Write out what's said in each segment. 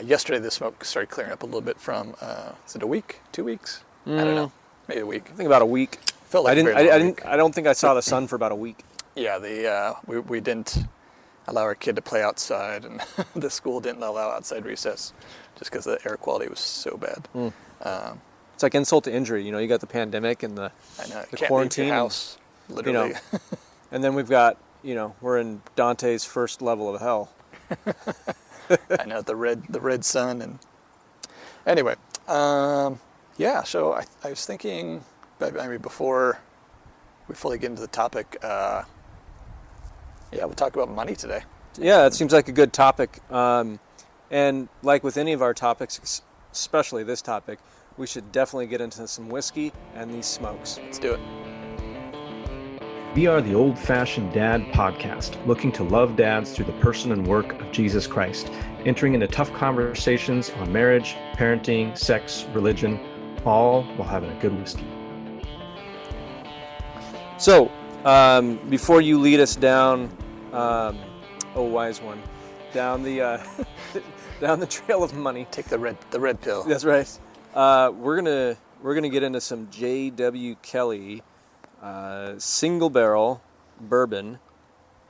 Yesterday, the smoke started clearing up a little bit from, is it a week, 2 weeks? I don't know, maybe a week. I think about a week. Felt like I don't think I saw the sun for about a week. Yeah, we didn't allow our kid to play outside, and the school didn't allow outside recess just because the air quality was so bad. It's like insult to injury. You know, you got the pandemic and the quarantine. Leave your house, literally. You know, and then we've got, we're in Dante's first level of hell. I know, the red sun. And anyway, yeah, so I was thinking, before we fully get into the topic, we'll talk about money today. Yeah, it seems like a good topic. And like with any of our topics, especially this topic, we should definitely get into some whiskey and these smokes. Let's do it. We are the Old Fashioned Dad Podcast, looking to love dads through the person and work of Jesus Christ, entering into tough conversations on marriage, parenting, sex, religion, all while having a good whiskey. So, before you lead us down, wise one, down the down the trail of money, take the red pill. That's right. We're gonna get into some J.W. Kelly single barrel bourbon,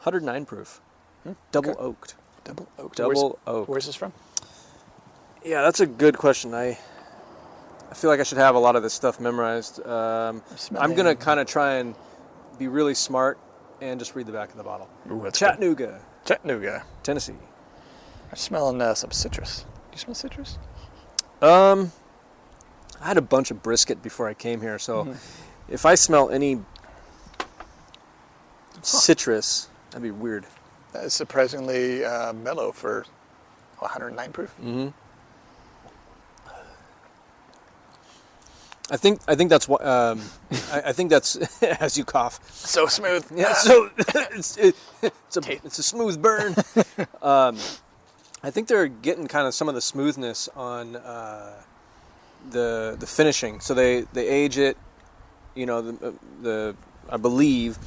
109 proof, double oaked. Double oaked. Double oaked. Where's this from? Yeah, that's a good question. I feel like I should have a lot of this stuff memorized. I'm gonna kind of try and be really smart and just read the back of the bottle. Ooh, Chattanooga, Tennessee. I'm smelling some citrus. Do you smell citrus? I had a bunch of brisket before I came here, so if I smell any citrus, that'd be weird. That is surprisingly mellow for 109 proof. Mm-hmm. I think that's what I think that's as you cough. So smooth. Yeah, so it's a smooth burn. I think they're getting kind of some of the smoothness on the finishing. So they age it, I believe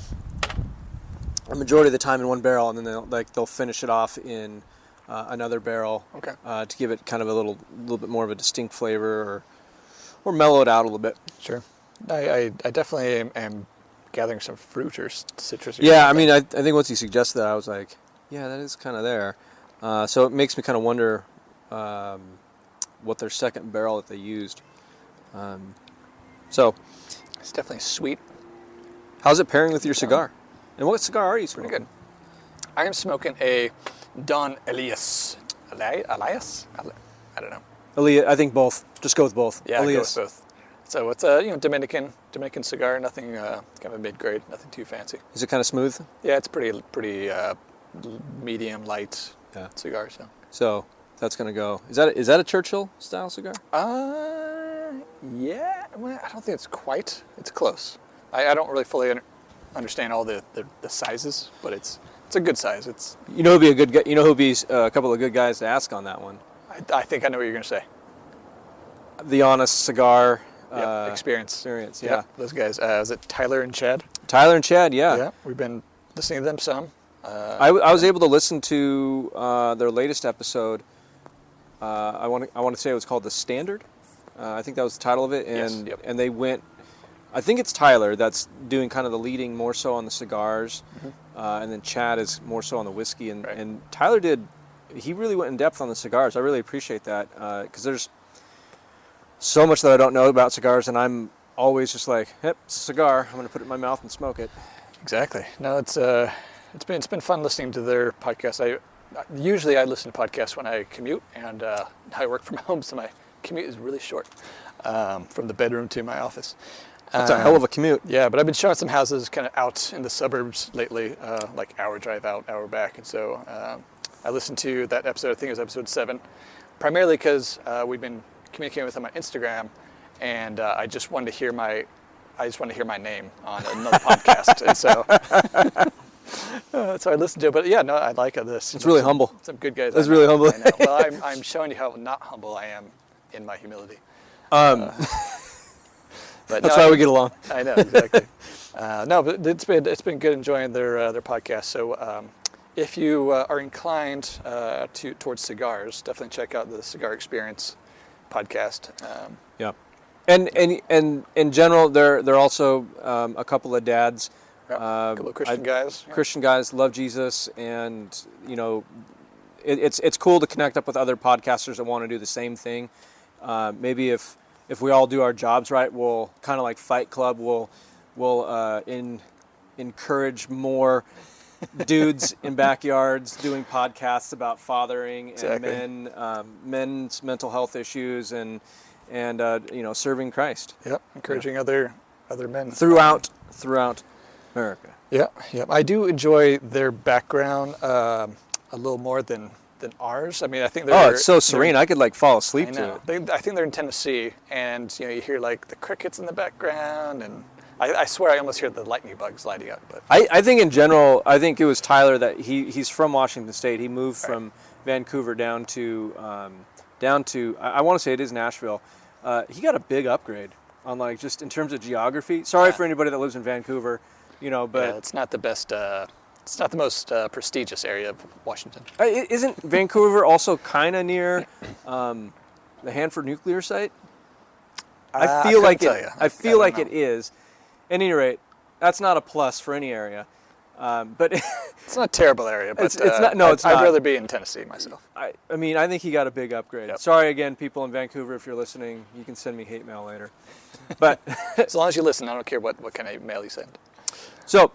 a majority of the time in one barrel, and then they'll finish it off in another barrel. Okay. To give it kind of a little bit more of a distinct flavor, or mellow it out a little bit. Sure. I definitely am gathering some fruit or citrus. Yeah, I mean, I think once you suggested that, I was like, yeah, that is kind of there. So it makes me kind of wonder what their second barrel that they used. So it's definitely sweet. How's it pairing with your cigar? And what cigar are you smoking? Pretty good. I am smoking a Don Elias. Elias? I don't know. Elias, I think both. Just go with both. Yeah, Elias. go with both. So it's a Dominican cigar. Nothing kind of mid-grade. Nothing too fancy. Is it kind of smooth? Yeah, it's pretty medium light cigar. So that's gonna go. Is that a Churchill style cigar? Yeah. Well, I don't think it's quite. It's close. I don't really fully understand all the sizes, but it's a good size. It's who'd be a good guy. Who'd be a couple of good guys to ask on that one. I think I know what you're gonna say. The Honest Cigar Experience. Yeah. Yep, those guys. Is it Tyler and Chad? Tyler and Chad, yeah. Yeah, we've been listening to them some. I was able to listen to their latest episode. I want to say it was called The Standard. I think that was the title of it. And yes, yep. And they went. I think it's Tyler that's doing kind of the leading more so on the cigars, and then Chad is more so on the whiskey. And Tyler he really went in depth on the cigars. I really appreciate that because there's so much that I don't know about cigars, and I'm always just like, yep, it's a cigar. I'm going to put it in my mouth and smoke it. Exactly. No, it's been fun listening to their podcast. Usually I listen to podcasts when I commute, and I work from home, so my commute is really short from the bedroom to my office. That's a hell of a commute. Yeah, but I've been showing some houses kind of out in the suburbs lately, like hour drive out, hour back, and so I listened to that episode. I think it was episode 7, primarily because we've been communicating with them on Instagram, and I just wanted to hear my name on another podcast, and so I listened to it. But yeah, no, I like this. It's really humble. Some good guys. That's really humble. I know. Well, I'm showing you how not humble I am in my humility. But that's why we get along. I know, exactly. No, but it's been good enjoying their podcast. So if you are inclined towards cigars, definitely check out the Cigar Experience Podcast. Yeah, and in general, they're also a couple of dads. A couple of Christian guys. Yeah. Christian guys love Jesus, and it's cool to connect up with other podcasters that want to do the same thing. Maybe if we all do our jobs right, we'll kind of like Fight Club. We'll encourage more dudes in backyards doing podcasts about fathering and men's mental health issues and serving Christ. Yep, encouraging other men throughout America. Yeah. I do enjoy their background a little more than ours. I mean, I think they're it's so serene. I could like fall asleep to it. I think they're in Tennessee, and you hear like the crickets in the background, and I swear I almost hear the lightning bugs lighting up. But I think in general, I think it was Tyler that he's from Washington State. He moved from Vancouver down to I want to say it is Nashville. He got a big upgrade on like just in terms of geography. Sorry for anybody that lives in Vancouver, but it's not the best. It's not the most prestigious area of Washington. Isn't Vancouver also kind of near the Hanford nuclear site? I feel like it is. At any rate, that's not a plus for any area. But it's not a terrible area. But it's not. No, it's not. I'd rather be in Tennessee myself. I mean, I think he got a big upgrade. Yep. Sorry again, people in Vancouver, if you're listening, you can send me hate mail later. But as long as you listen, I don't care what kind of mail you send. So,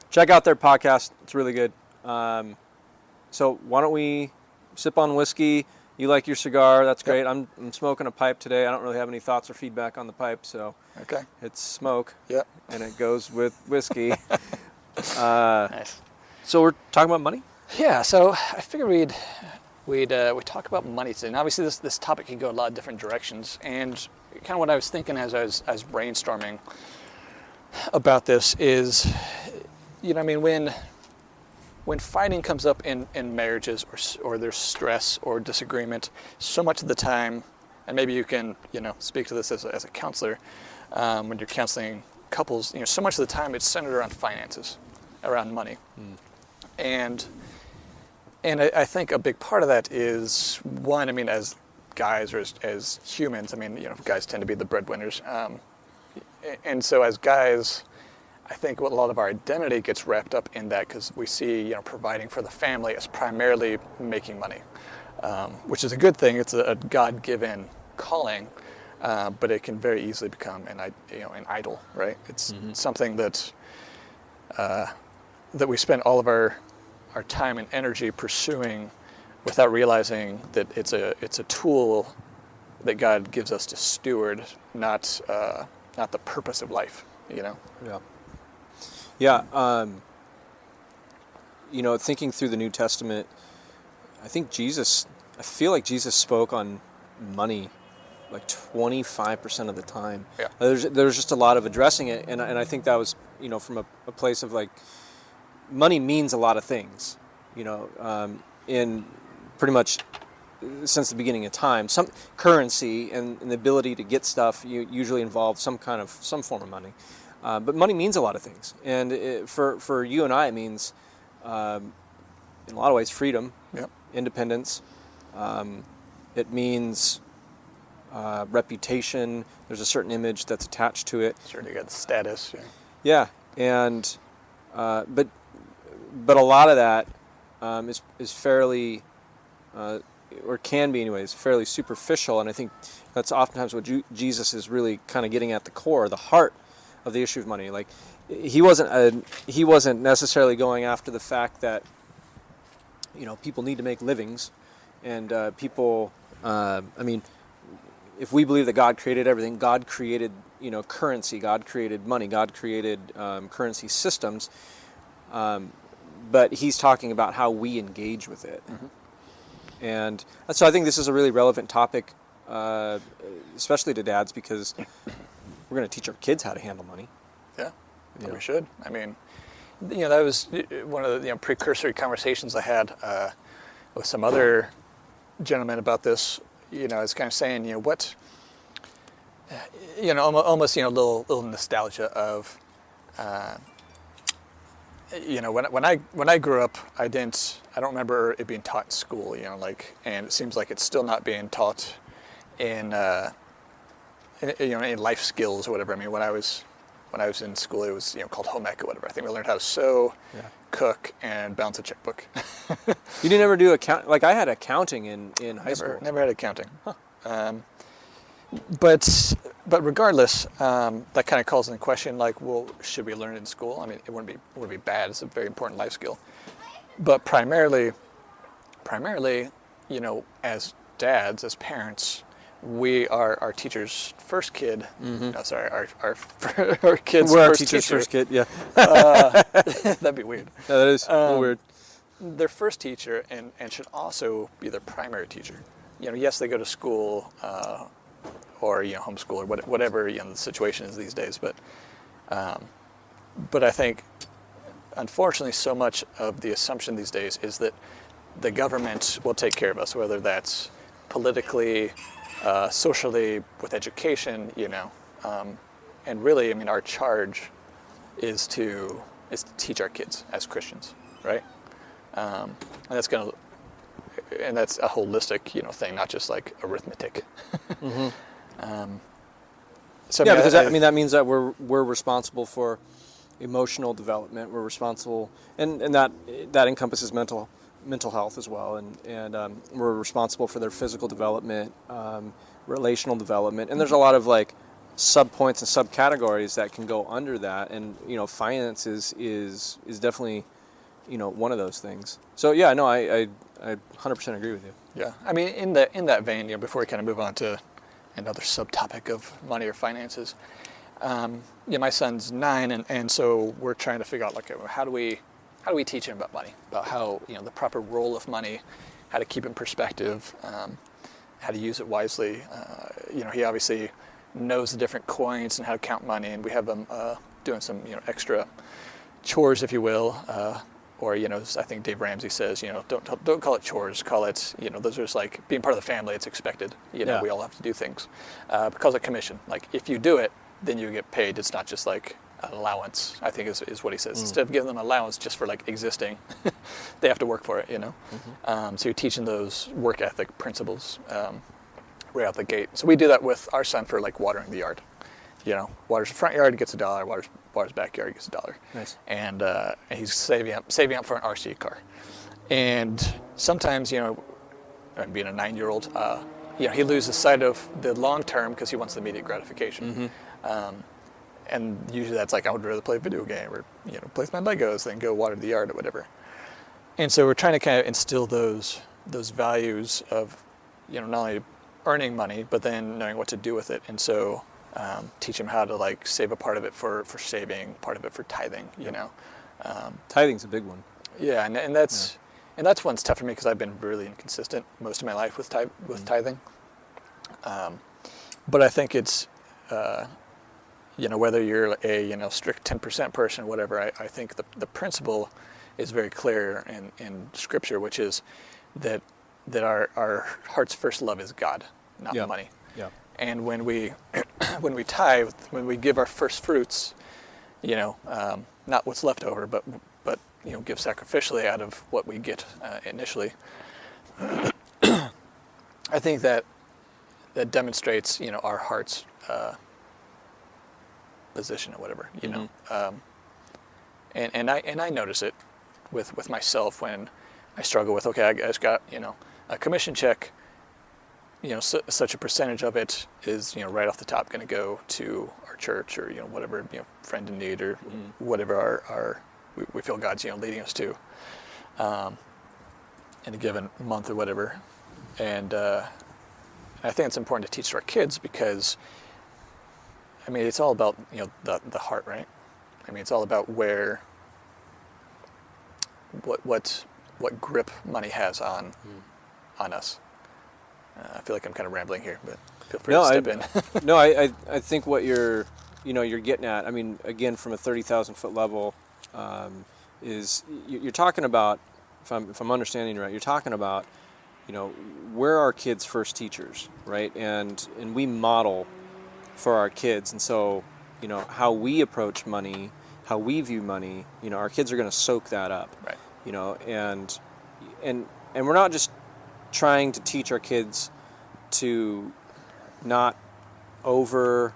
check out their podcast. It's really good. So why don't we sip on whiskey? You like your cigar? That's great. I'm smoking a pipe today. I don't really have any thoughts or feedback on the pipe, so it's smoke. Yep. And it goes with whiskey. Nice. So we're talking about money? Yeah. So I figured we'd talk about money today. And obviously this topic can go a lot of different directions. And kind of what I was thinking as I was brainstorming about this is, I mean, when fighting comes up in marriages or there's stress or disagreement, so much of the time, and maybe you can speak to this as a counselor, when you're counseling couples, so much of the time it's centered around finances, around money, and I think a big part of that is one. I mean, as guys or as humans, I mean, guys tend to be the breadwinners, and so as guys, I think a lot of our identity gets wrapped up in that because we see, providing for the family as primarily making money, which is a good thing. It's a God-given calling, but it can very easily become an idol, right? It's something that we spend all of our time and energy pursuing without realizing that it's a tool that God gives us to steward, not the purpose of life, Yeah. Yeah, thinking through the New Testament, I feel like Jesus spoke on money like 25% of the time. Yeah. There's just a lot of addressing it, and I think that was, from a place of like, money means a lot of things, in pretty much since the beginning of time. Some currency and the ability to get stuff usually involves some form of money. But money means a lot of things, and for you and I, it means, in a lot of ways, freedom, independence. It means reputation. There's a certain image that's attached to it. Sure, you got status. Yeah, and but a lot of that is fairly, or can be anyways, fairly superficial, and I think that's oftentimes what Jesus is really kind of getting at the core, the heart of the issue of money. Like, he wasn't necessarily going after the fact that people need to make livings, and people. I mean, if we believe that God created everything, God created currency, God created money, God created currency systems, but he's talking about how we engage with it, and so I think this is a really relevant topic, especially to dads, because we're going to teach our kids how to handle money. Yeah, we should. I mean, that was one of the precursory conversations I had with some other gentlemen about this. I was kind of saying, what, almost, little nostalgia of, when I grew up, I don't remember it being taught in school, and it seems like it's still not being taught in life skills or whatever. I mean, when I was in school, it was called home ec or whatever. I think we learned how to sew, cook, and balance a checkbook. You didn't ever do like I had accounting in high school. Never had accounting. Huh. But regardless, that kind of calls into question, like, well, should we learn it in school? I mean, it wouldn't be bad. It's a very important life skill. But primarily, as dads, as parents, we are our teacher's first kid. Mm-hmm. No, sorry, our kid's We're first our teacher's teacher. first kid. Yeah. That'd be weird. Yeah, that is a little weird. Their first teacher and should also be their primary teacher. Yes, they go to school. Or homeschool or whatever the situation is these days, but I think unfortunately so much of the assumption these days is that the government will take care of us, whether that's politically, socially, with education, and really, I mean, our charge is to teach our kids as Christians, right? And that's a holistic thing, not just like arithmetic. Mm-hmm. So because that means that we're responsible for emotional development. We're responsible, and that encompasses mental health as well, and we're responsible for their physical development, relational development, and there's a lot of like subpoints and subcategories that can go under that, and finances is definitely one of those things. So yeah, no, I 100% agree with you. Yeah, I mean in that vein, before we kind of move on to another subtopic of money or finances. My son's 9, and so we're trying to figure out like how do we teach him about money, about how the proper role of money, how to keep in perspective, how to use it wisely. He obviously knows the different coins and how to count money, and we have him doing some extra chores, if you will. Or, I think Dave Ramsey says, don't call it chores, call it, those are just like being part of the family, it's expected. We all have to do things. Because of commission, like if you do it, then you get paid. It's not just like an allowance, I think is what he says. Instead of giving them an allowance just for like existing, they have to work for it, Mm-hmm. So you're teaching those work ethic principles right out the gate. So we do that with our son for like watering the yard. Waters the front yard, gets $1. Waters backyard, gets $1. Up. And he's saving up for an RC car. And sometimes, being a 9-year-old, he loses sight of the long term because he wants the immediate gratification. Mm-hmm. And usually that's like, I would rather play a video game or play with my Legos than go water the yard or whatever. And so we're trying to kind of instill those values of not only earning money but then knowing what to do with it. And so teach him how to like save a part of it for saving, part of it for tithing. Tithing's a big one. Yeah, and that's one's tough for me because I've been really inconsistent most of my life with tithing. But I think it's whether you're a strict 10% person or whatever, I think the principle is very clear in Scripture, which is that our heart's first love is God, not money. Yeah. And when we tithe, when we give our first fruits, not what's left over, but give sacrificially out of what we get initially, I think that demonstrates our heart's position or whatever, Mm-hmm. And I notice it with myself when I struggle with, okay, I just got a commission check. Such a percentage of it is, right off the top going to go to our church or, whatever, friend in need or whatever we feel God's, leading us to in a given month or whatever. And I think it's important to teach to our kids because, I mean, it's all about, the heart, right? I mean, it's all about what grip money has on us. I feel like I'm kind of rambling here, but feel free to step in. No, I think what you're getting at, I mean, again, from a 30,000 foot level, is you're talking about, if I'm understanding you right, you're talking about, we're our kids' first teachers, right? And we model for our kids, and so how we approach money how we view money, our kids are going to soak that up. Right. And we're not just trying to teach our kids to not over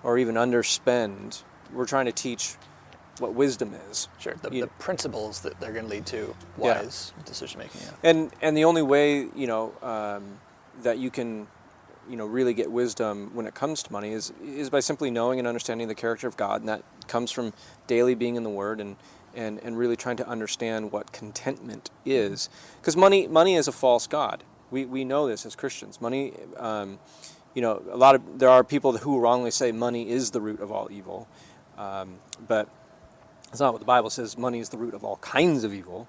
or even underspend. We're trying to teach what wisdom is. Sure. The principles that they're going to lead to wise decision making. Yeah. And the only way that you can really get wisdom when it comes to money is by simply knowing and understanding the character of God, and that comes from daily being in the Word and really trying to understand what contentment is. Because money is a false god. We know this as Christians. Money, there are people who wrongly say money is the root of all evil, but it's not what the Bible says. Money is the root of all kinds of evil,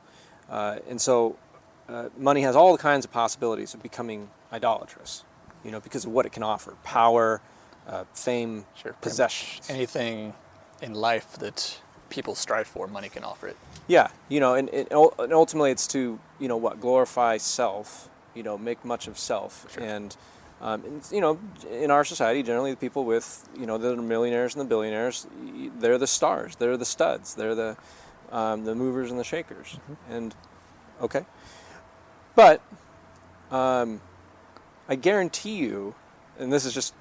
and so money has all kinds of possibilities of becoming idolatrous, because of what it can offer: power, fame, possessions. Anything in life that people strive for, money can offer it. Yeah, and ultimately it's to glorify self, make much of self, Sure. and in our society, generally the people with that are millionaires and the billionaires, they're the stars, they're the studs, they're the movers and the shakers, Mm-hmm. and okay, but I guarantee you, and this is just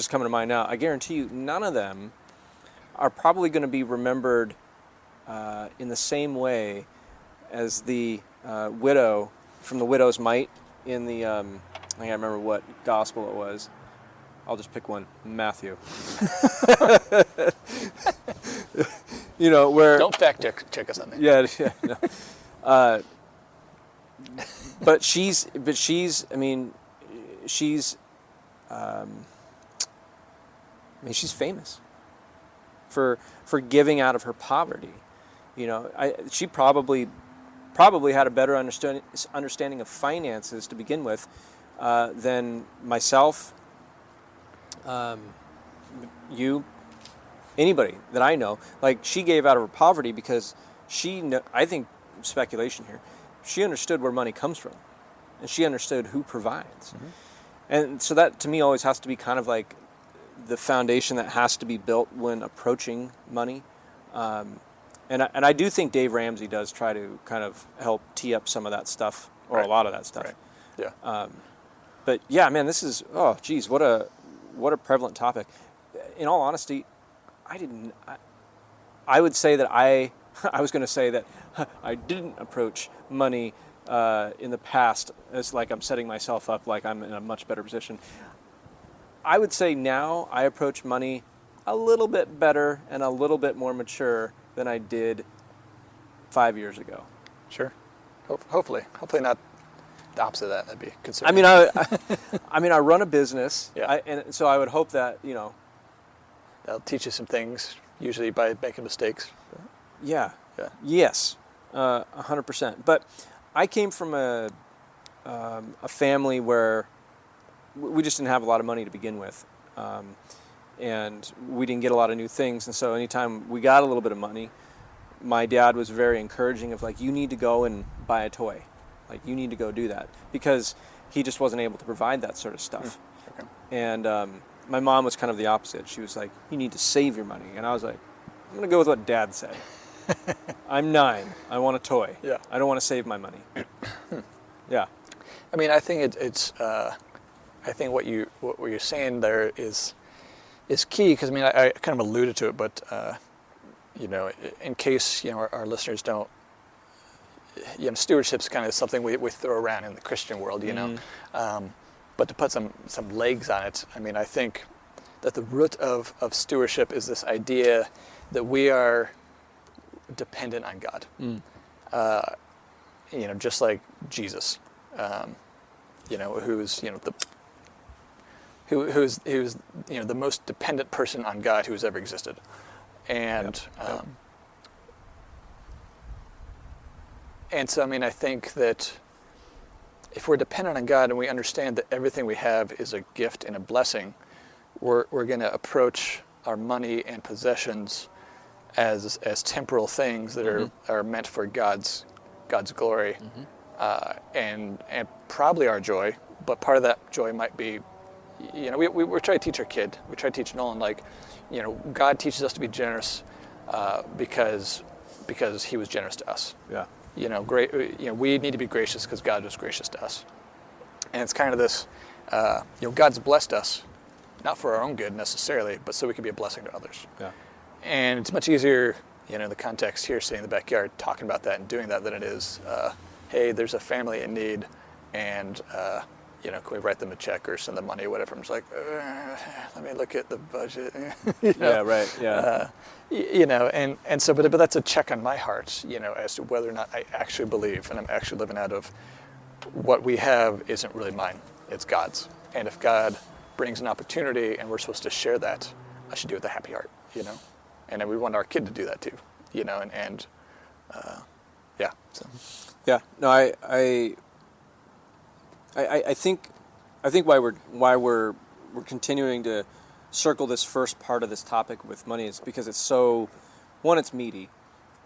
coming to mind now, I guarantee you none of them are probably going to be remembered in the same way as the widow from the widow's mite in the, I can't remember what gospel it was. I'll just pick one, Matthew. Where... Don't fact check us on that. Yeah, no. But she's famous for giving out of her poverty. She probably had a better understanding of finances to begin with than myself, you, anybody that I know. Like, she gave out of her poverty because I think, speculation here, she understood where money comes from, and she understood who provides. Mm-hmm. And so that, to me, always has to be kind of like the foundation that has to be built when approaching money. And I do think Dave Ramsey does try to kind of help tee up some of that stuff, or a lot of that stuff. Right. Yeah. But yeah, man, this is, what a prevalent topic. In all honesty, I would say that I was going to say that I didn't approach money in the past as like I'm setting myself up like I'm in a much better position. I would say now I approach money a little bit better and a little bit more mature than I did 5 years ago. Sure. Hopefully not the opposite of that. That'd be concerning. I run a business, yeah. And so I would hope that that'll teach you some things, usually by making mistakes. Yeah. Yeah. Yes. 100%. But I came from a family where we just didn't have a lot of money to begin with. And we didn't get a lot of new things. And so anytime we got a little bit of money, my dad was very encouraging of like, you need to go and buy a toy. Like, you need to go do that. Because he just wasn't able to provide that sort of stuff. Okay. And my mom was kind of the opposite. She was like, you need to save your money. And I was like, I'm going to go with what Dad said. I'm 9. I want a toy. Yeah. I don't want to save my money. Yeah. I mean, I think it's. I think what you're saying there is key, because I mean I kind of alluded to it, but in case our listeners don't, stewardship's kind of something we throw around in the Christian world, but to put some legs on it, I mean, I think that the root of stewardship is this idea that we are dependent on God. Just like Jesus, who's the most dependent person on God who's ever existed, and and so I mean, I think that if we're dependent on God and we understand that everything we have is a gift and a blessing, we're going to approach our money and possessions as temporal things that are meant for God's glory, and probably our joy. But part of that joy might be, we're trying to teach our kid. We try to teach Nolan, like, God teaches us to be generous because he was generous to us. Yeah. Great. We need to be gracious because God was gracious to us. And it's kind of this, God's blessed us, not for our own good necessarily, but so we can be a blessing to others. Yeah. And it's much easier, in the context here, sitting in the backyard, talking about that and doing that than it is, hey, there's a family in need, and can we write them a check or send them money or whatever? I'm just like, let me look at the budget. Yeah, right. Yeah. And so, but that's a check on my heart, as to whether or not I actually believe and I'm actually living out of what we have isn't really mine, it's God's. And if God brings an opportunity and we're supposed to share that, I should do it with a happy heart, And then we want our kid to do that too, yeah. So. Yeah. No, I think why we're continuing to circle this first part of this topic with money is because it's so, one, it's meaty,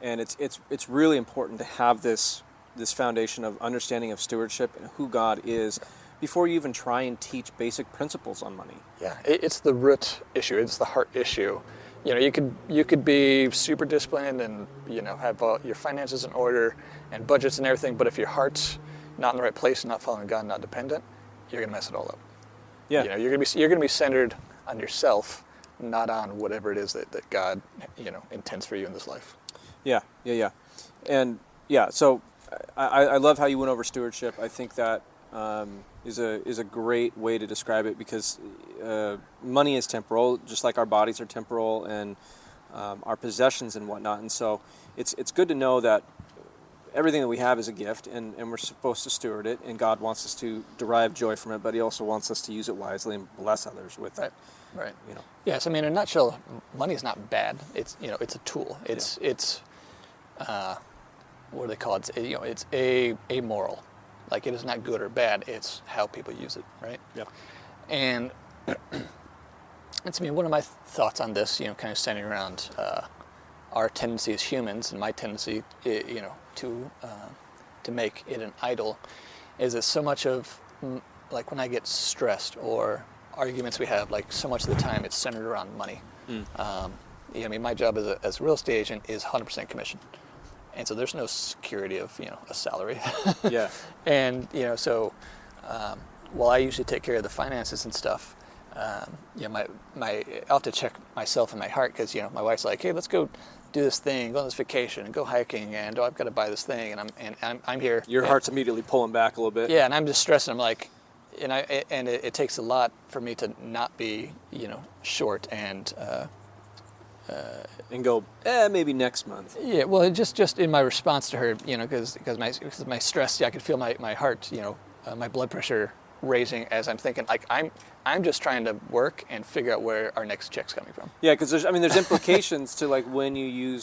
and it's really important to have this foundation of understanding of stewardship and who God is before you even try and teach basic principles on money. Yeah, it's the root issue. It's the heart issue. You could be super disciplined and have all your finances in order and budgets and everything, but if your heart's not in the right place, not following God, not dependent, you're gonna mess it all up. Yeah. You're gonna be centered on yourself, not on whatever it is that God intends for you in this life. Yeah. And so I love how you went over stewardship. I think that is a great way to describe it, because money is temporal, just like our bodies are temporal, and our possessions and whatnot. And so it's good to know that everything that we have is a gift, and we're supposed to steward it, and God wants us to derive joy from it, but He also wants us to use it wisely and bless others with it. Right. Yes, I mean, in a nutshell, money is not bad. It's it's a tool. It's what do they call it? It's amoral. Like, it is not good or bad. It's how people use it, right? Yep. And it's one of my thoughts on this, kind of standing around our tendency as humans, and my tendency, to make it an idol, is that so much of, like, when I get stressed or arguments we have, like, so much of the time it's centered around money. My job as a real estate agent is 100% commission. And so there's no security of, a salary. Yeah. And, so while I usually take care of the finances and stuff, I'll have to check myself and my heart, because, my wife's like, hey, let's go do this thing, go on this vacation, and go hiking, and I've got to buy this thing, and I'm here. Your heart's immediately pulling back a little bit. Yeah, and I'm just stressed. I'm like, it takes a lot for me to not be, short and go, maybe next month. Yeah, well, just in my response to her, because my stress, I could feel my heart, my blood pressure raising as I'm thinking, like, I'm just trying to work and figure out where our next check's coming from. Yeah, because there's implications to, like, when you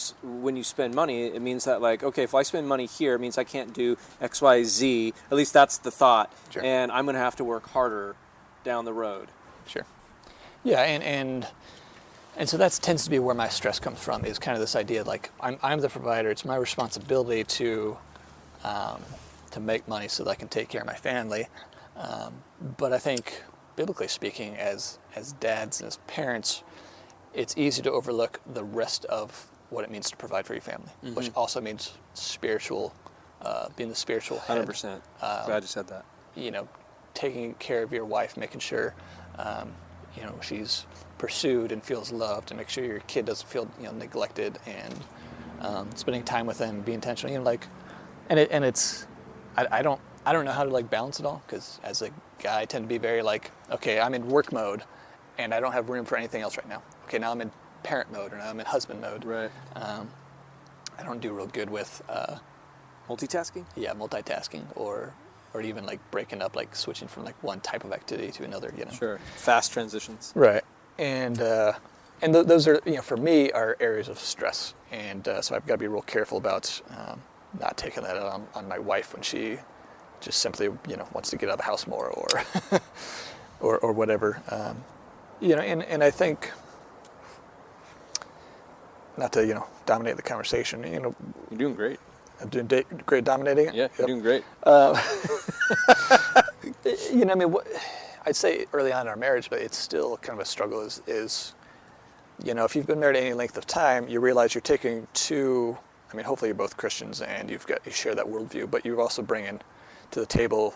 spend money. It means that, like, okay, if I spend money here, it means I can't do X, Y, Z. At least that's the thought. Sure. And I'm going to have to work harder down the road. Sure. Yeah, and so that tends to be where my stress comes from, is kind of this idea, like, I'm the provider. It's my responsibility to make money so that I can take care of my family. But I think, biblically speaking, as dads and as parents, it's easy to overlook the rest of what it means to provide for your family, which also means spiritual, being the spiritual head. 100%. Glad you said that. Taking care of your wife, making sure, she's pursued and feels loved, and make sure your kid doesn't feel, neglected, and spending time with them, be intentional, I don't know how to, like, balance it all, because as a guy I tend to be very, like, okay, I'm in work mode and I don't have room for anything else right now. Okay, now I'm in parent mode, or now I'm in husband mode. Right. I don't do real good with multitasking? Yeah, multitasking, or even, like, breaking up, like switching from, like, one type of activity to another, Sure. Fast transitions. Right. And those are, for me, are areas of stress. And so I've got to be real careful about not taking that out on my wife when she just simply, wants to get out of the house more, or whatever. And I think, not to, dominate the conversation, You're doing great. I'm doing great dominating it? Yeah, you're doing great. I'd say early on in our marriage, but it's still kind of a struggle, is if you've been married any length of time, you realize you're taking two. I mean, hopefully you're both Christians and you share that worldview, but you also bring in to the table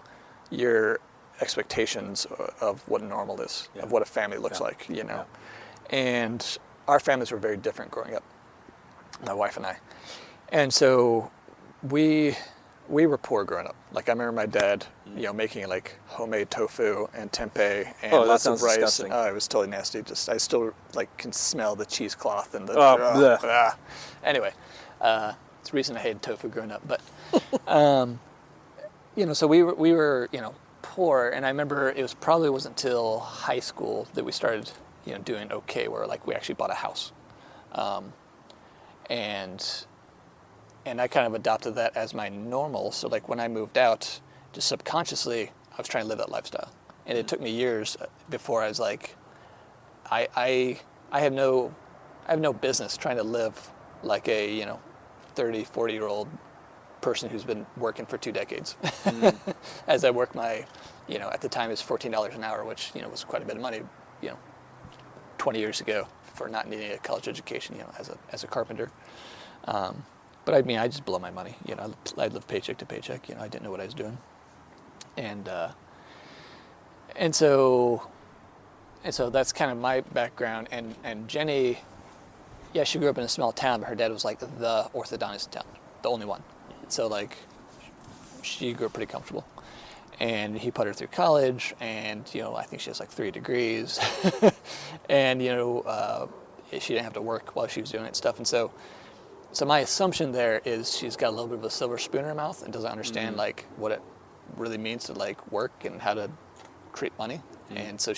your expectations of what normal is, of what a family looks like, Yeah. And our families were very different growing up, my wife and I. And so we were poor growing up. Like, I remember my dad, making like homemade tofu and tempeh and lots of rice. Disgusting. And, it was totally nasty. I still can smell the cheesecloth and the. Anyway, it's the reason I hated tofu growing up. But, so we were poor, and I remember it probably wasn't until high school that we started, doing okay, where like we actually bought a house, and I kind of adopted that as my normal. So like when I moved out, just subconsciously, I was trying to live that lifestyle. And it took me years before I was like, I have no business trying to live like a, 30, 40-year-old person who's been working for 2 decades. As I work my, at the time it was $14 an hour, which, was quite a bit of money, 20 years ago for not needing a college education, as a carpenter. But I mean, I just blow my money. I live paycheck to paycheck. I didn't know what I was doing, and so that's kind of my background. And Jenny, she grew up in a small town, but her dad was like the orthodontist in town, the only one. So like, she grew up pretty comfortable, and he put her through college, and I think she has like 3 degrees, and she didn't have to work while she was doing it and stuff, and so my assumption there is she's got a little bit of a silver spoon in her mouth and doesn't understand like what it really means to like work and how to create money. And so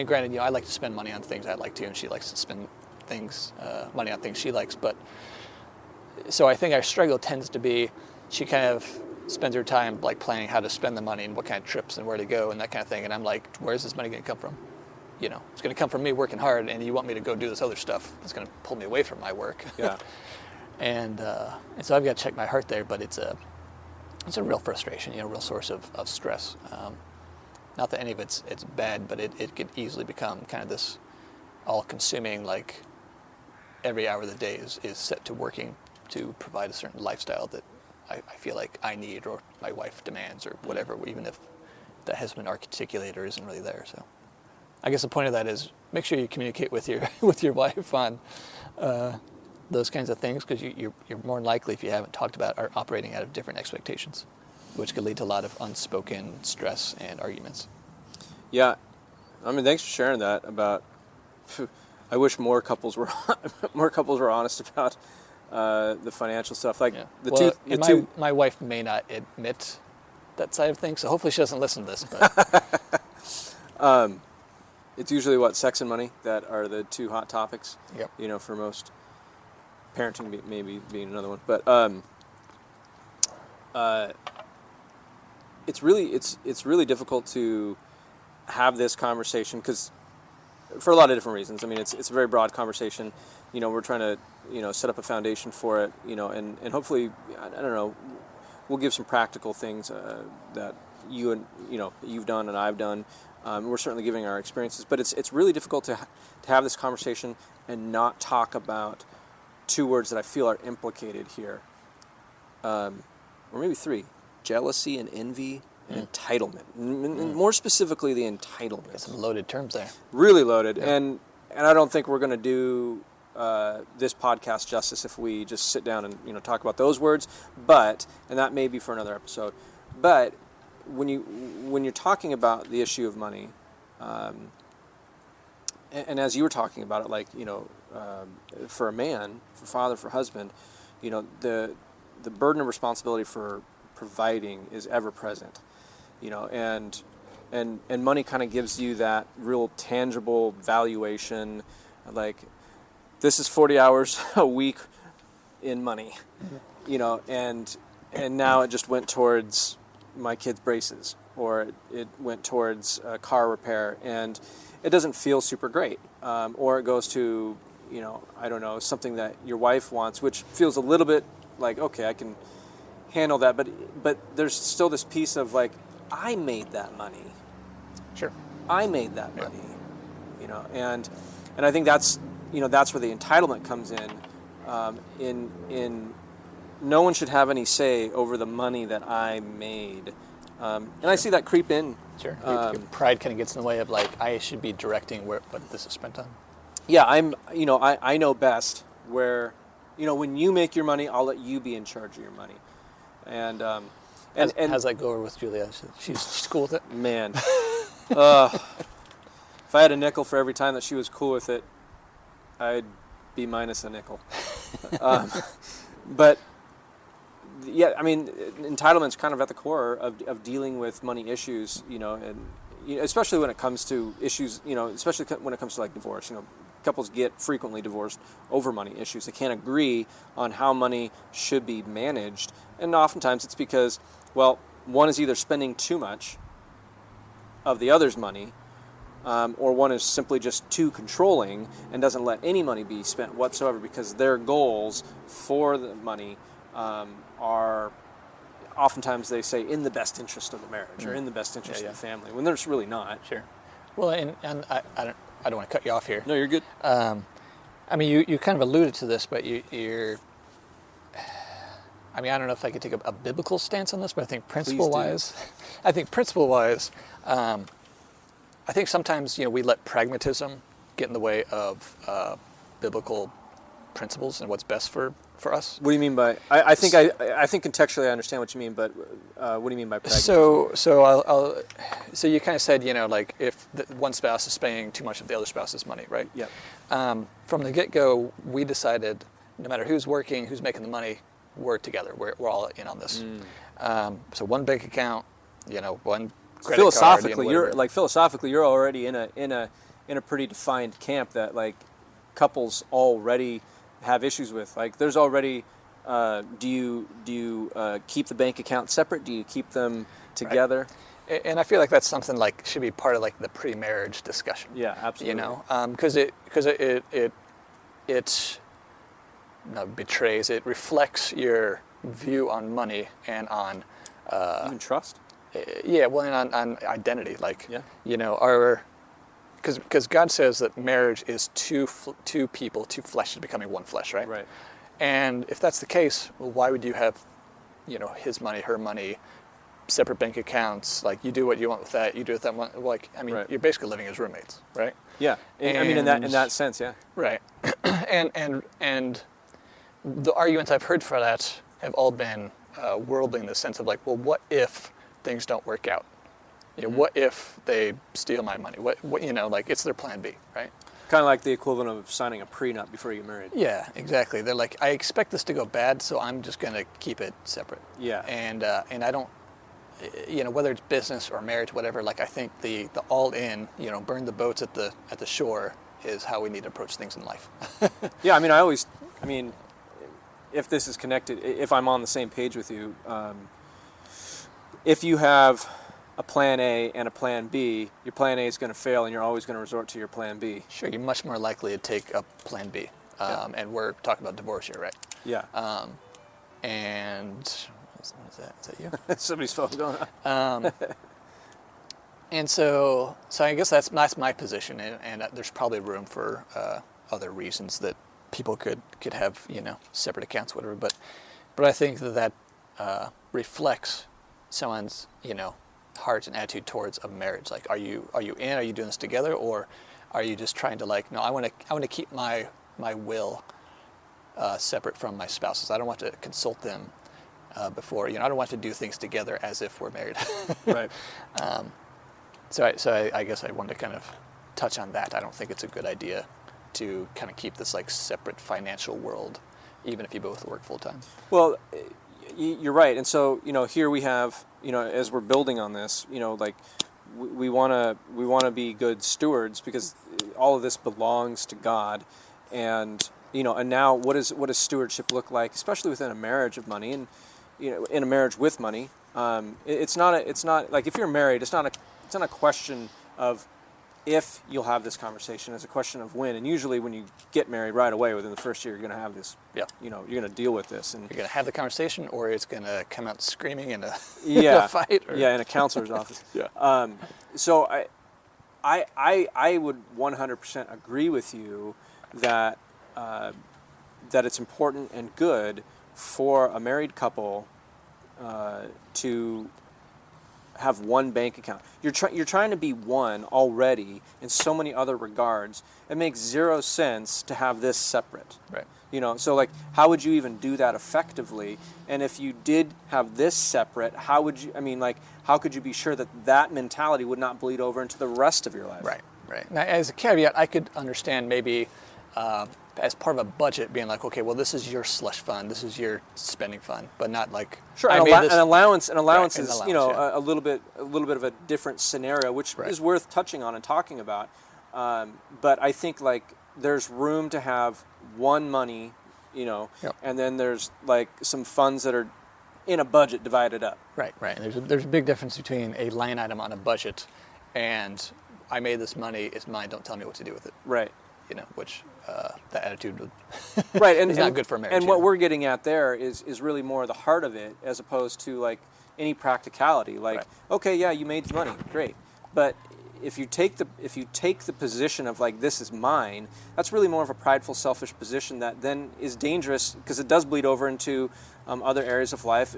granted, I like to spend money on things I like to, and she likes to spend money on things she likes. But so I think our struggle tends to be she kind of spends her time like planning how to spend the money and what kind of trips and where to go and that kind of thing. And I'm like, where's this money going to come from? It's going to come from me working hard, and you want me to go do this other stuff. It's going to pull me away from my work. Yeah. and so I've got to check my heart there, but it's a real frustration, real source of stress. Not that any of it's bad, but it could easily become kind of this all-consuming, like every hour of the day is set to working to provide a certain lifestyle that I feel like I need or my wife demands or whatever, even if that has been articulated or isn't really there. So I guess the point of that is make sure you communicate with your wife on those kinds of things, because you're more likely, if you haven't talked about, are operating out of different expectations, which could lead to a lot of unspoken stress and arguments. Yeah, thanks for sharing that. About, I wish more couples were honest about the financial stuff. Like my wife may not admit that side of things, so hopefully she doesn't listen to this. But. It's usually sex and money that are the 2 hot topics. Yep. For most. Parenting maybe being another one, but it's really difficult to have this conversation, because for a lot of different reasons. It's a very broad conversation. We're trying to set up a foundation for it. And hopefully, I don't know, we'll give some practical things that you've done and I've done. We're certainly giving our experiences, but it's really difficult to have this conversation and not talk about 2 words that I feel are implicated here, or maybe 3: jealousy and envy and entitlement. More specifically, the entitlement. Got some loaded terms there. Really loaded, and I don't think we're going to do this podcast justice if we just sit down and talk about those words. But, and that may be for another episode. But when you're talking about the issue of money, and as you were talking about it, like for a man, for father, for husband, the burden of responsibility for providing is ever present, and money kind of gives you that real tangible valuation, like this is 40 hours a week in money, and now it just went towards my kid's braces, or it went towards car repair, and it doesn't feel super great, or it goes to I don't know, something that your wife wants, which feels a little bit like, okay, I can handle that, but there's still this piece of like, I made that money. Sure. I made that money, and And I think that's that's where the entitlement comes in. In no one should have any say over the money that I made, and I see that creep in. Sure. Your pride kind of gets in the way of like, I should be directing what this is spent on. Yeah, I know best where, when you make your money, I'll let you be in charge of your money. And how's that go over with Julia? She's cool with it? Man. If I had a nickel for every time that she was cool with it, I'd be minus a nickel. But yeah, I mean, entitlement's kind of at the core of dealing with money issues, and especially when it comes to issues, especially when it comes to like divorce. Couples get frequently divorced over money issues. They can't agree on how money should be managed, and oftentimes it's because, well, one is either spending too much of the other's money, or one is simply just too controlling and doesn't let any money be spent whatsoever because their goals for the money are oftentimes, they say, in the best interest of the marriage or in the best interest of the family, when there's really not. Sure. Well, and I don't want to cut you off here. No, you're good. I mean, you kind of alluded to this, but you're. I mean, I don't know if I could take a biblical stance on this, but I think principle-wise, I think sometimes we let pragmatism get in the way of biblical principles and what's best for us. What do you mean by? I think contextually I understand what you mean, but what do you mean by pragmatism? So you kind of said like if one spouse is paying too much of the other spouse's money, right? Yeah. From the get-go, we decided no matter who's working, who's making the money, we're together. We're all in on this. So one bank account, one credit philosophically, card. Philosophically, you're already in a pretty defined camp that like couples already have issues with. Like there's already. Do you keep the bank account separate? Do you keep them together? Right. And I feel like that's something like should be part of like the pre-marriage discussion. Yeah, absolutely. Because it betrays, it reflects your view on money and on even trust. Yeah, well, and on identity, like because God says that marriage is two people, two fleshes becoming one flesh, right? Right. And if that's the case, well, why would you have, his money, her money, separate bank accounts? Like you do what you want with that, you do with that one. Like right. You're basically living as roommates, right? Yeah. In that sense, yeah. Right. and the arguments I've heard for that have all been worldly in the sense of like, well, what if things don't work out? What if they steal my money? What like it's their plan B, right? Kind of like the equivalent of signing a prenup before you get married. Yeah, exactly. They're like, I expect this to go bad, so I'm just going to keep it separate. Yeah. And I don't, whether it's business or marriage, whatever. Like I think the all in, burn the boats at the shore is how we need to approach things in life. Yeah, I mean, if this is connected, if I'm on the same page with you, if you have a plan A and a plan B, your plan A is going to fail and you're always going to resort to your plan B. Sure, you're much more likely to take up plan B. And we're talking about divorce here, right? Yeah. And what is that? Is that you? Somebody's phone going on. And so I guess that's my position, and there's probably room for other reasons that people could have separate accounts, whatever. But I think that reflects someone's heart and attitude towards a marriage. Like, are you in? Are you doing this together, or are you just trying to like? No, I want to keep my will separate from my spouses. I don't want to consult them before. I don't want to do things together as if we're married. Right. So I guess I wanted to kind of touch on that. I don't think it's a good idea to kind of keep this like separate financial world, even if you both work full time. Well, you're right. And so, here we have, as we're building on this, like we want to be good stewards because all of this belongs to God. And, and now what does stewardship look like, especially within a marriage of money and, in a marriage with money? It's not like if you're married, it's not a question of if you'll have this conversation. It's a question of when. And usually when you get married right away, within the first year, you're going to have this, you're going to deal with this. And you're going to have the conversation, or it's going to come out screaming in a, yeah, a fight. Yeah, in a counselor's office. Yeah. So I would 100% agree with you that that it's important and good for a married couple to have one bank account. You're trying to be one already in so many other regards. It makes zero sense to have this separate. Right. So like, how would you even do that effectively? And if you did have this separate, how would you? How could you be sure that that mentality would not bleed over into the rest of your life? Right. Right. Now, as a caveat, I could understand maybe as part of a budget being like, okay, well, this is your slush fund, this is your spending fund, but not like sure. An allowance right, is yeah. a little bit of a different scenario, which right. is worth touching on and talking about. But I think like there's room to have one money, Yep. and then there's like some funds that are in a budget divided up. Right. Right. And there's a big difference between a line item on a budget and I made this money, it's mine, don't tell me what to do with it. Right. Which that attitude right, and, is not good for a marriage. And what we're getting at there is really more the heart of it, as opposed to like any practicality. Like, right. Okay, yeah, you made the money, great, but if you take the position of like, this is mine, that's really more of a prideful, selfish position that then is dangerous because it does bleed over into other areas of life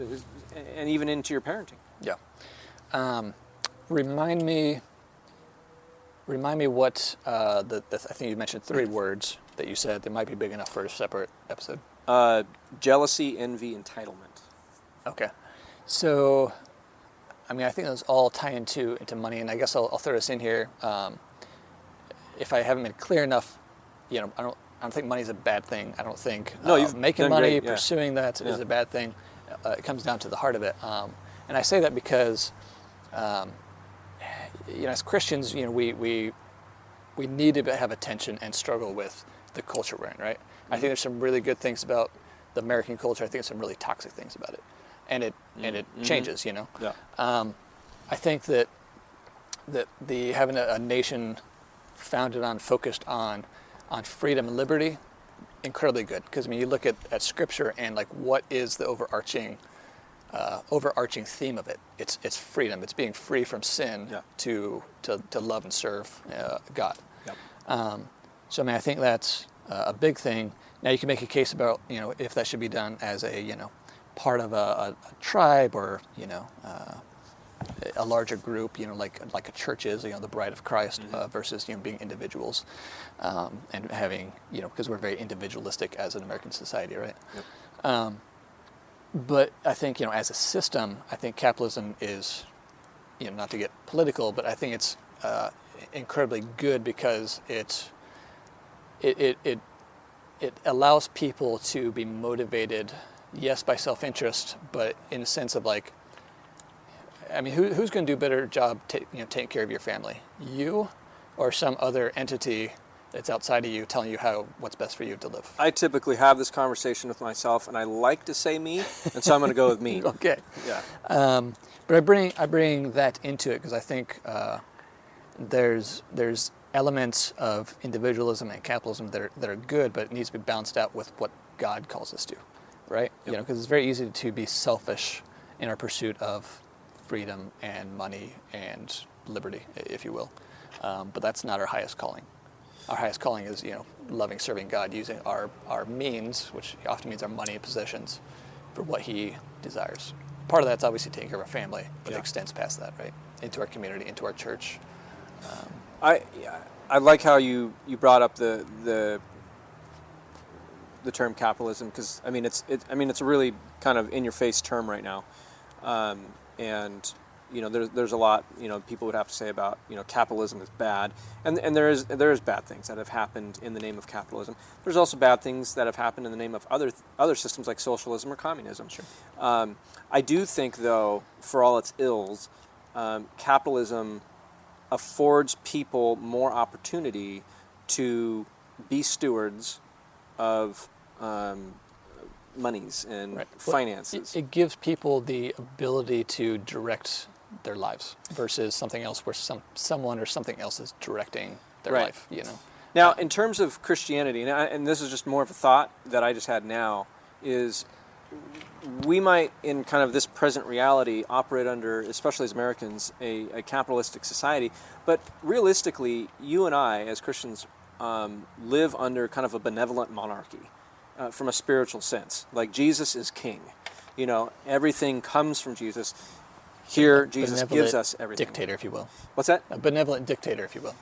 and even into your parenting. Yeah. Remind me what I think you mentioned 3 words that you said that might be big enough for a separate episode. Jealousy, envy, entitlement. Okay. So, I think those all tie into money, and I guess I'll throw this in here. If I haven't been clear enough, I don't think money's a bad thing. I don't think no, you've making money, great, yeah. pursuing that is a bad thing. It comes down to the heart of it. And I say that because, as Christians, we need to have attention and struggle with the culture we're in, right? Mm-hmm. I think there's some really good things about the American culture. I think there's some really toxic things about it, and it changes, Yeah. I think that the having a nation founded on, focused on freedom and liberty, incredibly good. Because you look at Scripture and like what is the overarching theme of it? It's freedom. It's being free from sin to love and serve God. Yep. So I think that's a big thing. Now you can make a case about if that should be done as a part of a tribe or a larger group, like a church is, the bride of Christ, versus being individuals, and having because we're very individualistic as an American society, right? Yep. But I think as a system, I think capitalism is, not to get political, but I think it's incredibly good because it allows people to be motivated, yes, by self-interest, but in the sense of like, who's going to do a better job taking care of your family? You or some other entity that's outside of you telling you what's best for you to live? I typically have this conversation with myself, and I like to say me, and so I'm going to go with me. Okay. Yeah. But I bring that into it because I think there's elements of individualism and capitalism that are good, but it needs to be balanced out with what God calls us to, right? Yep. Because it's very easy to be selfish in our pursuit of freedom and money and liberty, if you will. But that's not our highest calling. Our highest calling is, loving, serving God, using our means, which often means our money and possessions, for what He desires. Part of that's obviously taking care of our family, but it extends past that, right? Into our community, into our church. I like how you brought up the term capitalism, because it's a really kind of in your face term right now, and there's a lot people would have to say about capitalism is bad, and there is bad things that have happened in the name of capitalism. There's also bad things that have happened in the name of other systems like socialism or communism. Sure. I do think, though, for all its ills, capitalism affords people more opportunity to be stewards of monies and finances. It gives people the ability to direct their lives versus something else where someone or something else is directing their life. Now, in terms of Christianity, and this is just more of a thought that I just had now, is we might, in kind of this present reality, operate under, especially as Americans, a capitalistic society. But realistically, you and I, as Christians, live under kind of a benevolent monarchy from a spiritual sense. Like Jesus is king. You know, everything comes from Jesus. Here, Jesus gives us everything. Dictator, if you will. What's that? A benevolent dictator, if you will.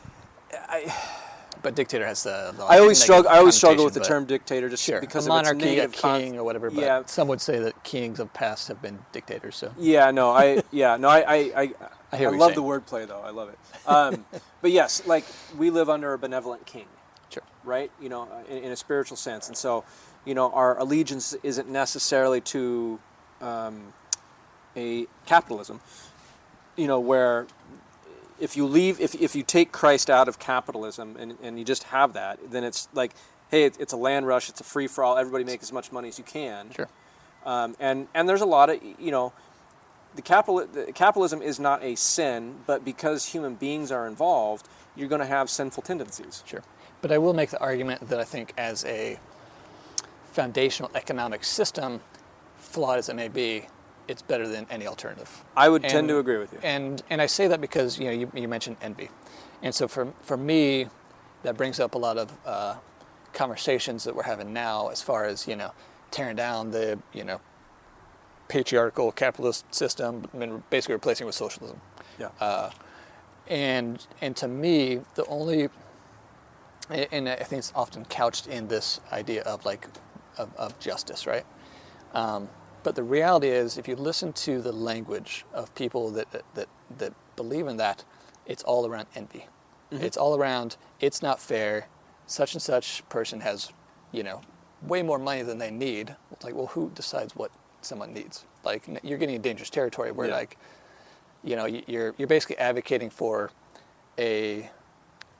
But dictator has the I always struggle with the but term dictator just sure. because a monarchy, of its negative king, or whatever. But yeah. some would say that kings of past have been dictators. So I love the wordplay though. I love it. But yes, like we live under a benevolent king. Sure. Right? You know, in a spiritual sense, and so you know our allegiance isn't necessarily to a capitalism. You know, where if you take Christ out of capitalism and you just have that, then it's like, hey, it's a land rush, it's a free for all. Everybody make as much money as you can. Sure. And there's a lot of, you know, the capitalism is not a sin, but because human beings are involved, you're going to have sinful tendencies. Sure. But I will make the argument that I think as a foundational economic system, flawed as it may be, it's better than any alternative. I would tend to agree with you. And I say that because you mentioned envy, and so for me, that brings up a lot of conversations that we're having now as far as tearing down the patriarchal capitalist system and basically replacing it with socialism. Yeah. And to me, the only, and I think it's often couched in this idea of of justice, right? But the reality is, if you listen to the language of people that believe in that, it's all around envy. Mm-hmm. It's all around, it's not fair, such and such person has, way more money than they need. It's like, well, who decides what someone needs? Like, you're getting in dangerous territory where, you're basically advocating for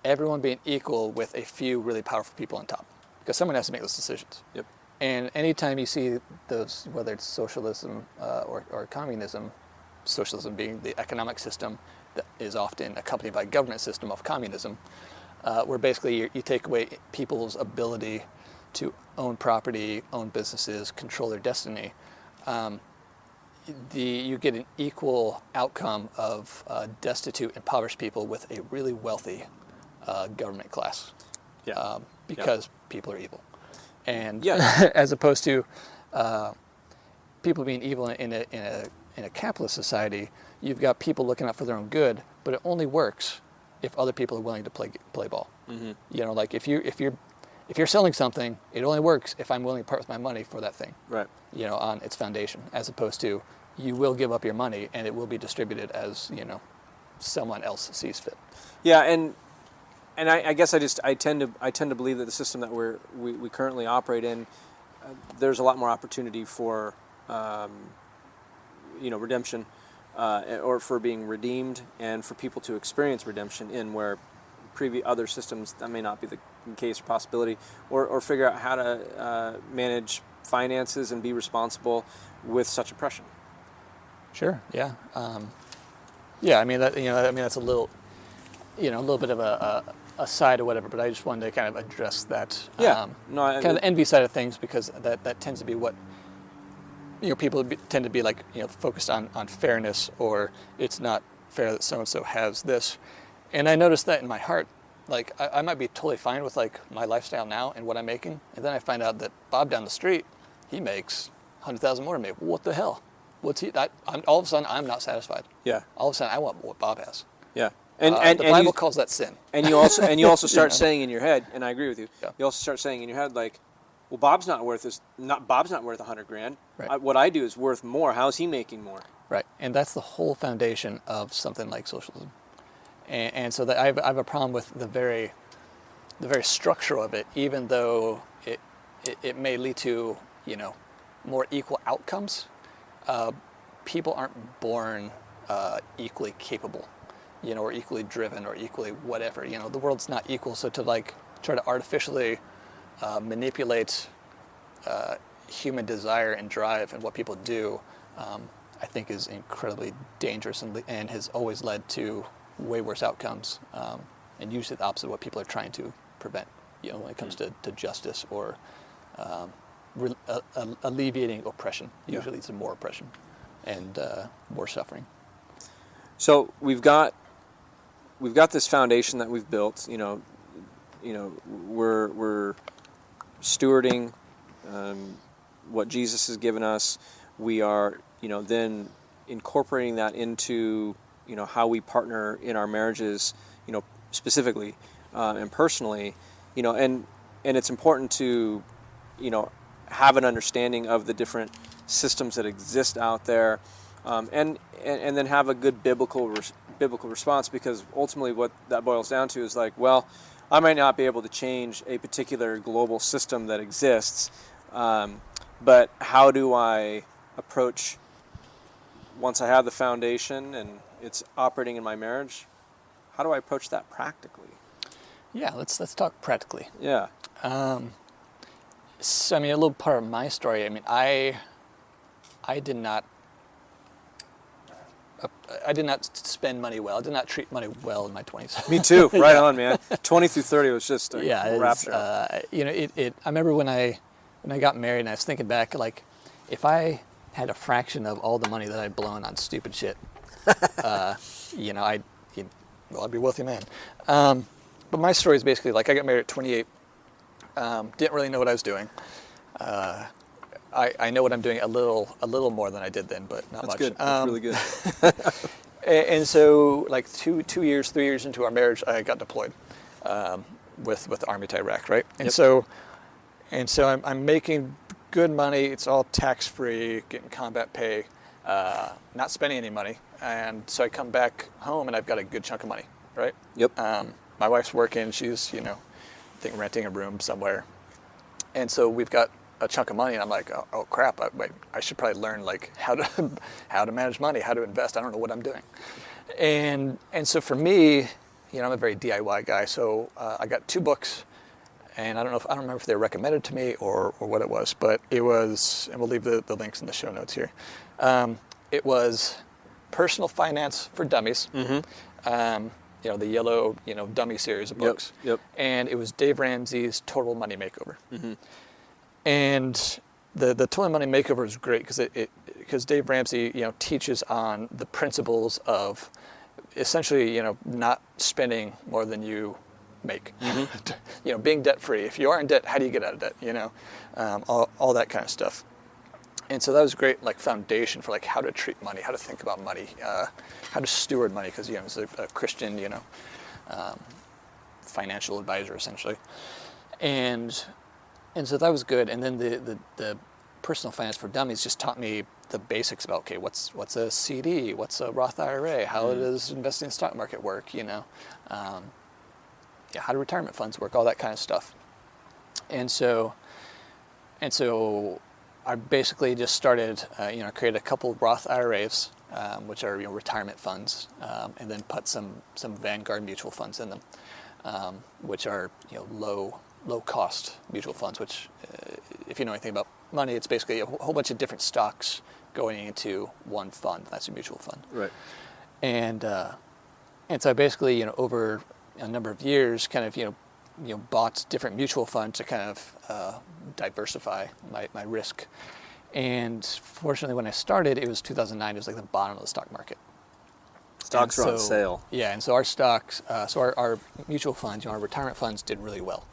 everyone being equal with a few really powerful people on top, because someone has to make those decisions. Yep. And anytime you see those, whether it's socialism or communism, socialism being the economic system that is often accompanied by a government system of communism, where basically you take away people's ability to own property, own businesses, control their destiny, you get an equal outcome of destitute, impoverished people with a really wealthy government class, because people are evil. And as opposed to people being evil in a capitalist society, you've got people looking out for their own good, but it only works if other people are willing to play ball. Mm-hmm. Like if you're selling something, it only works if I'm willing to part with my money for that thing. Right. On its foundation, as opposed to you will give up your money and it will be distributed as someone else sees fit. Yeah, and I guess I tend to believe that the system that we currently operate in, there's a lot more opportunity for redemption, or for being redeemed, and for people to experience redemption in where other systems that may not be the case or possibility, or figure out how to manage finances and be responsible with such oppression. Sure. Yeah. I mean that's a little bit of a side or whatever, but I just wanted to kind of address that. Kind of the envy side of things, because that tends to be what people tend to be focused on fairness, or it's not fair that so and so has this. And I noticed that in my heart, I might be totally fine with my lifestyle now and what I'm making, and then I find out that Bob down the street, he makes $100,000 more than me. What the hell? What's he? All of a sudden, I'm not satisfied. Yeah. All of a sudden, I want what Bob has. Yeah. And the Bible calls that sin. And you also start saying in your head, and I agree with you. Yeah. You also start saying in your head well, Bob's not worth $100,000. Right. What I do is worth more. How is he making more? Right. And that's the whole foundation of something like socialism. And so that I have a problem with the very structure of it, even though it may lead to more equal outcomes. People aren't born equally capable, or equally driven, or equally whatever. The world's not equal. So to try to artificially manipulate human desire and drive and what people do, I think is incredibly dangerous and has always led to way worse outcomes, and usually the opposite of what people are trying to prevent. When it comes to justice or alleviating oppression. Usually it's more oppression and more suffering. So we've got this foundation that we've built. We're stewarding what Jesus has given us. We are, then incorporating that into, how we partner in our marriages, specifically and personally, and it's important to, have an understanding of the different systems that exist out there, and then have a good biblical response, because ultimately what that boils down to is like, well, I might not be able to change a particular global system that exists, but how do I approach, once I have the foundation and it's operating in my marriage, how do I approach that practically? Yeah, let's talk practically. Yeah. So, a little part of my story, I did not spend money well. I did not treat money well in my 20s. Me too. Right on, man. 20 through 30 was just a rapture. I remember when I got married, and I was thinking back, like, if I had a fraction of all the money that I'd blown on stupid shit, I'd be a wealthy man. But my story is basically like, I got married at 28. Didn't really know what I was doing. I know what I'm doing a little more than I did then, but not much. That's good. That's really good. And so, like 3 years into our marriage, I got deployed with the Army to Iraq, right? And so I'm making good money. It's all tax-free, getting combat pay, not spending any money. And so I come back home and I've got a good chunk of money, right? Yep. My wife's working. She's, I think renting a room somewhere. And so we've got a chunk of money, and I'm like, oh crap! I should probably learn like how to manage money, how to invest. I don't know what I'm doing, and so for me, I'm a very DIY guy. So I got 2 books, and I don't remember if they were recommended to me or what it was, but it was, and we'll leave the links in the show notes here. It was Personal Finance for Dummies. Mm-hmm. The yellow, Dummy series of books. Yep. And it was Dave Ramsey's Total Money Makeover. Mm-hmm. And the Total Money Makeover is great because Dave Ramsey, teaches on the principles of essentially, not spending more than you make. Mm-hmm. Being debt free. If you are in debt, how do you get out of debt? All that kind of stuff. And so that was a great foundation for how to treat money, how to think about money, how to steward money, because as a Christian, financial advisor essentially, and so that was good. And then the Personal Finance for Dummies just taught me the basics about what's a CD, what's a Roth IRA, how does investing in the stock market work, how do retirement funds work, all that kind of stuff. And so I basically just started, created a couple of Roth IRAs, which are retirement funds, and then put some Vanguard mutual funds in them, which are low cost mutual funds. Which, if you know anything about money, it's basically a whole bunch of different stocks going into one fund. That's a mutual fund. Right. And so I basically over a number of years kind of bought different mutual funds to kind of diversify my risk. And fortunately, when I started, it was 2009. It was like the bottom of the stock market. Stocks were on sale. Yeah, and so our stocks, our mutual funds, our retirement funds did really well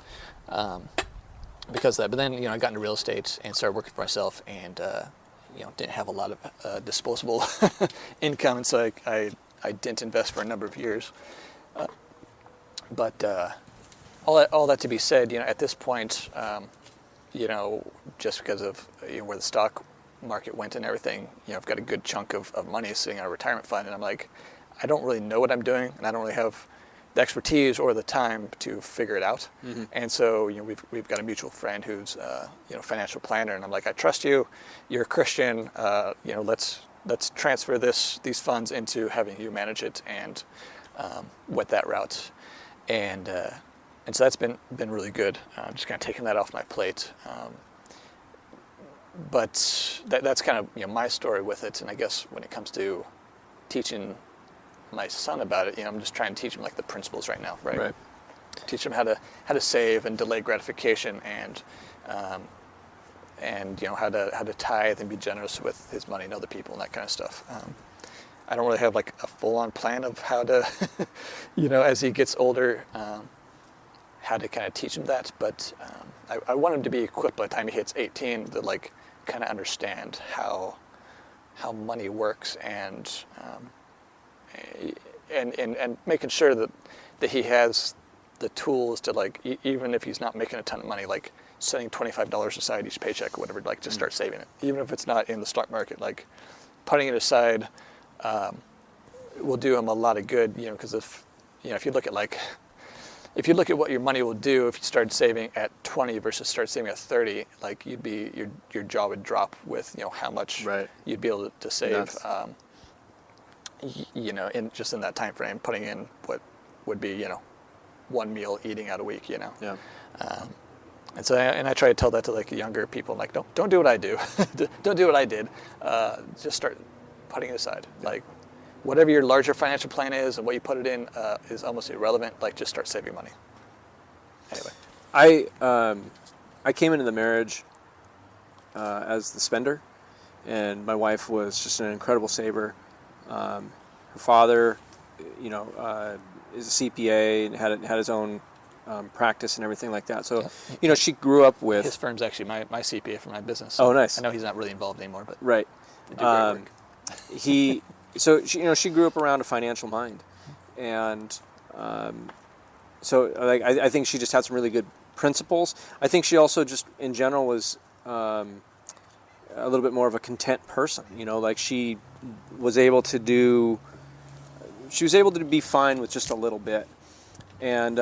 because of that. But then, I got into real estate and started working for myself, and didn't have a lot of disposable income, and so I didn't invest for a number of years. But all that to be said, at this point, just because of where the stock market went and everything, I've got a good chunk of money sitting in a retirement fund, and I'm like, I don't really know what I'm doing, and I don't really have the expertise or the time to figure it out. Mm-hmm. And so, we've got a mutual friend who's financial planner, and I'm like, I trust you. You're a Christian. Let's transfer these funds into having you manage it and went that route. And so that's been really good. I'm just kind of taking that off my plate. But that's kind of my story with it. And I guess when it comes to teaching my son about it, I'm just trying to teach him the principles right now, right? Teach him how to save and delay gratification and how to tithe and be generous with his money and other people and that kind of stuff. I don't really have like a full-on plan of how to, as he gets older, how to kind of teach him that. But I want him to be equipped by the time he hits 18 to like kind of understand how money works and making sure that he has the tools to like even if he's not making a ton of money, like setting $25 aside each paycheck or whatever, like just start saving it, even if it's not in the stock market, like putting it aside. Will do him a lot of good, because if you look at what your money will do if you started saving at 20 versus start saving at 30, like your jaw would drop with how much you'd be able to save, in that time frame, putting in what would be one meal eating out a week, Yeah. And so I try to tell that to like younger people, like don't do what I do, don't do what I did, just start putting it aside. Like whatever your larger financial plan is and what you put it in is almost irrelevant. Like just start saving money. Anyway, I came into the marriage as the spender, and my wife was just an incredible saver. Her father, is a CPA and had his own practice and everything like that. So, she grew up with his firm's actually my CPA for my business. So nice. I know he's not really involved anymore, but right. They do great work. She grew up around a financial mind, and I think she just had some really good principles. I think she also just in general was a little bit more of a content person. Like she was able to be fine with just a little bit, and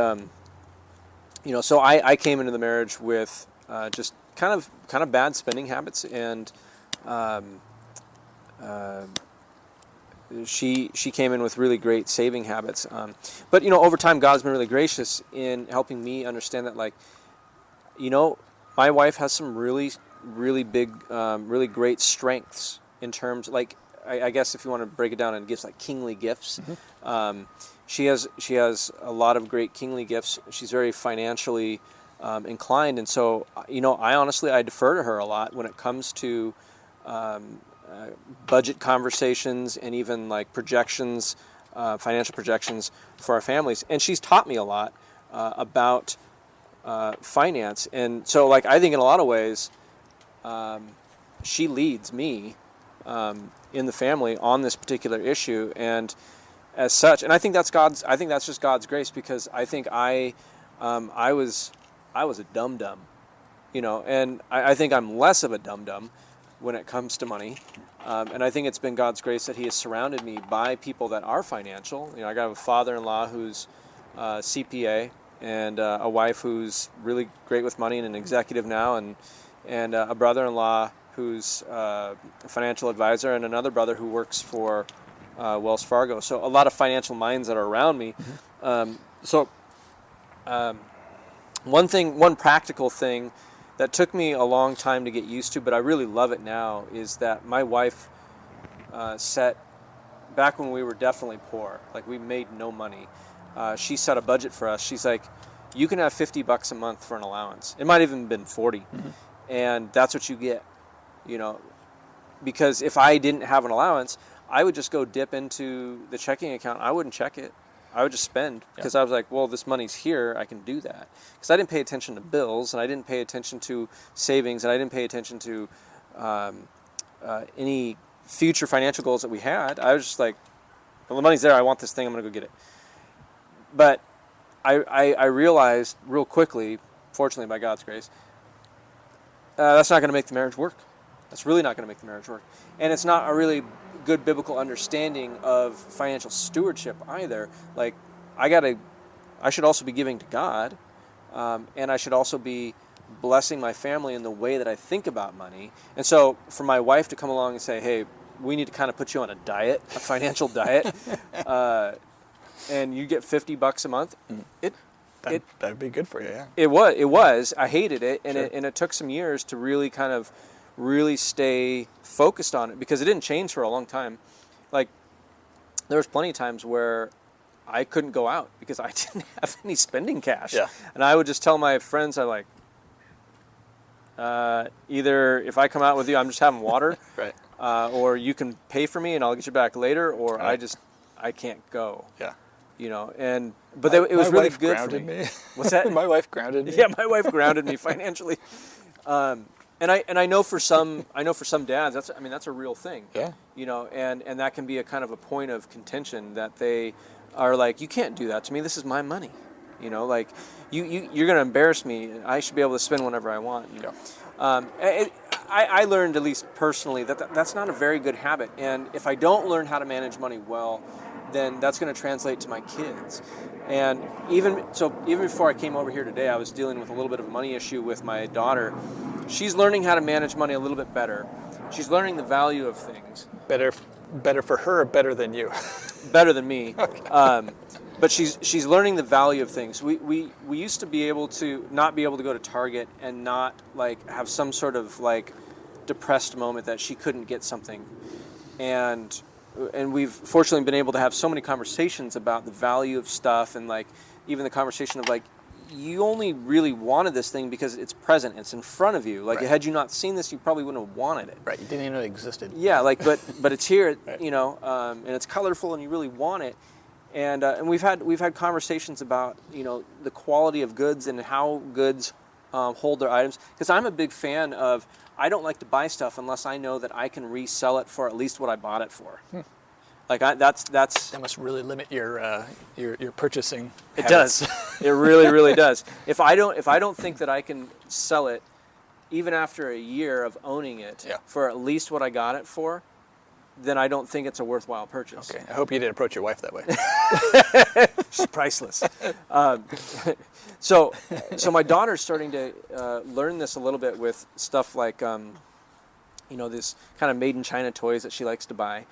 so I came into the marriage with just kind of bad spending habits, and she came in with really great saving habits. But over time, God's been really gracious in helping me understand that, like, my wife has some really, really big, really great strengths in terms, like, I guess if you want to break it down in gifts, like kingly gifts. Mm-hmm. She has a lot of great kingly gifts. She's very financially inclined, and so I defer to her a lot when it comes to budget conversations and even like projections, financial projections for our families. And she's taught me a lot about finance. And so, like, I think in a lot of ways, she leads me in the family on this particular issue. And as such, and I think that's just God's grace, because I think I was a dum-dum, and I think I'm less of a dum-dum when it comes to money. And I think it's been God's grace that He has surrounded me by people that are financial. I got a father-in-law who's CPA, and a wife who's really great with money and an executive now, and a brother-in-law who's a financial advisor, and another brother who works for Wells Fargo. So a lot of financial minds that are around me. Mm-hmm. One practical thing that took me a long time to get used to, but I really love it now, is that my wife set, back when we were definitely poor, like we made no money, she set a budget for us. She's like, you can have $50 a month for an allowance. It might have even been 40. Mm-hmm. And that's what you get, because if I didn't have an allowance, I would just go dip into the checking account. I wouldn't check it. I would just spend, because I was like, well, this money's here, I can do that. Because I didn't pay attention to bills, and I didn't pay attention to savings, and I didn't pay attention to any future financial goals that we had. I was just like, well, the money's there, I want this thing, I'm going to go get it. But I realized real quickly, fortunately by God's grace, that's not going to make the marriage work. That's really not going to make the marriage work. And it's not a really good biblical understanding of financial stewardship either. Like, I should also be giving to God, and I should also be blessing my family in the way that I think about money. And so for my wife to come along and say, hey, we need to kind of put you on a diet, a financial diet, and you get $50 a month, that'd be good for you, yeah. It was. I hated it, and Sure. it took some years to really stay focused on it, because it didn't change for a long time. Like, there was plenty of times where I couldn't go out because I didn't have any spending cash. Yeah. And I would just tell my friends, I'm like, Either if I come out with you, I'm just having water, Right. Or you can pay for me and I'll get you back later, or Right. I can't go. Yeah. You know, but it was my really wife good grounded for me. me. What's that? My wife grounded me. Yeah, my wife grounded me financially. And I know for some dads that's a real thing. Yeah. You know, and that can be a kind of a point of contention that they are like, you can't do that to me. This is my money. You know, like you're going to embarrass me. I should be able to spend whenever I want. Yeah. I learned, at least personally, that's not a very good habit. And if I don't learn how to manage money well, then that's going to translate to my kids. And even before I came over here today, I was dealing with a little bit of a money issue with my daughter. She's learning how to manage money a little bit better. She's learning the value of things. Better for her or better than you? Better than me. Okay. But she's learning the value of things. We used to be able to not be able to go to Target and not like have some sort of like depressed moment that she couldn't get something. And we've fortunately been able to have so many conversations about the value of stuff, and like even the conversation of like, you only really wanted this thing because it's present, it's in front of you. Like, right. Had you not seen this, you probably wouldn't have wanted it. Right, you didn't even know it existed. Yeah, like but it's here, Right. you know, and it's colorful, and you really want it. And we've had conversations about, you know, the quality of goods and how goods hold their items. Because I'm a big fan of, I don't like to buy stuff unless I know that I can resell it for at least what I bought it for. Like that's That must really limit your purchasing. it habits. does. It really, really does. If I don't think that I can sell it, even after a year of owning it, Yeah. for at least what I got it for, then I don't think it's a worthwhile purchase. Okay, I hope you didn't approach your wife that way. She's priceless. So my daughter's starting to learn this a little bit with stuff like, you know, this kind of made in China toys that she likes to buy.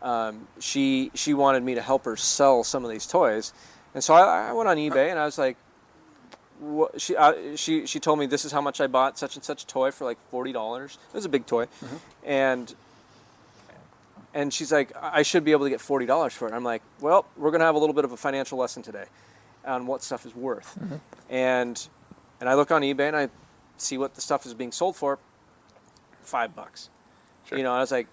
Mm-hmm. She wanted me to help her sell some of these toys, and so I went on eBay and I was like, what, she told me this is how much I bought such and such a toy for like $40. It was a big toy, and she's like, I should be able to get $40 for it. I'm like, well, we're going to have a little bit of a financial lesson today on what stuff is worth. And I look on eBay and I see what the stuff is being sold for, $5. Sure. You know, and I was like,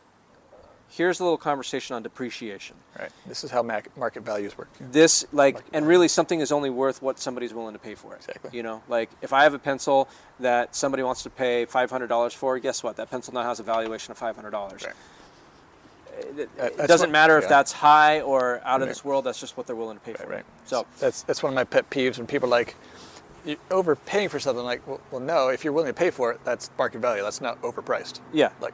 here's a little conversation on depreciation. Right. This is how market values work. This, like, and really something is only worth what somebody's willing to pay for it. Exactly. You know, like if I have a pencil that somebody wants to pay $500 for, guess what? That pencil now has a valuation of $500. Right. It doesn't matter if that's high or out of Right. this world. That's just what they're willing to pay for. Right. So that's one of my pet peeves when people are like, you're overpaying for something. Like, well, no. If you're willing to pay for it, that's market value. That's not overpriced. yeah, Like,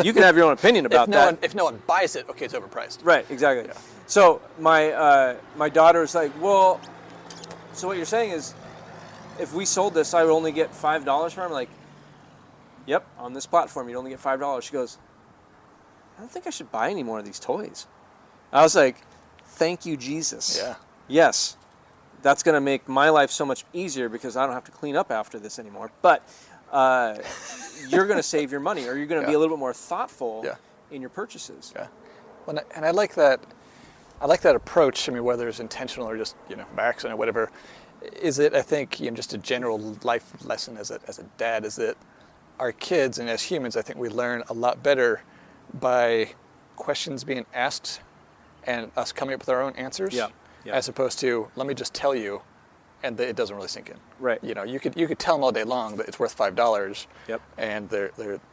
you can have your own opinion about that. If no one buys it, okay, it's overpriced. Right, exactly. Yeah. So my daughter is like, well, so what you're saying is, if we sold this, I would only get $5 for it? I'm like, yep, on this platform, you'd only get $5. She goes, I don't think I should buy any more of these toys. I was like, thank you, Jesus. Yeah. Yes, that's going to make my life so much easier because I don't have to clean up after this anymore. But you're going to save your money, or you're going to be a little bit more thoughtful in your purchases. Yeah. Well, and I like that. I like that approach. I mean, whether it's intentional or just by accident or whatever, is it? I think just a general life lesson as a dad is that our kids and as humans, I think we learn a lot better by questions being asked and us coming up with our own answers. Yeah. As opposed to, let me just tell you, and it doesn't really sink in. Right. You could tell them all day long that it's worth $5. Yep. And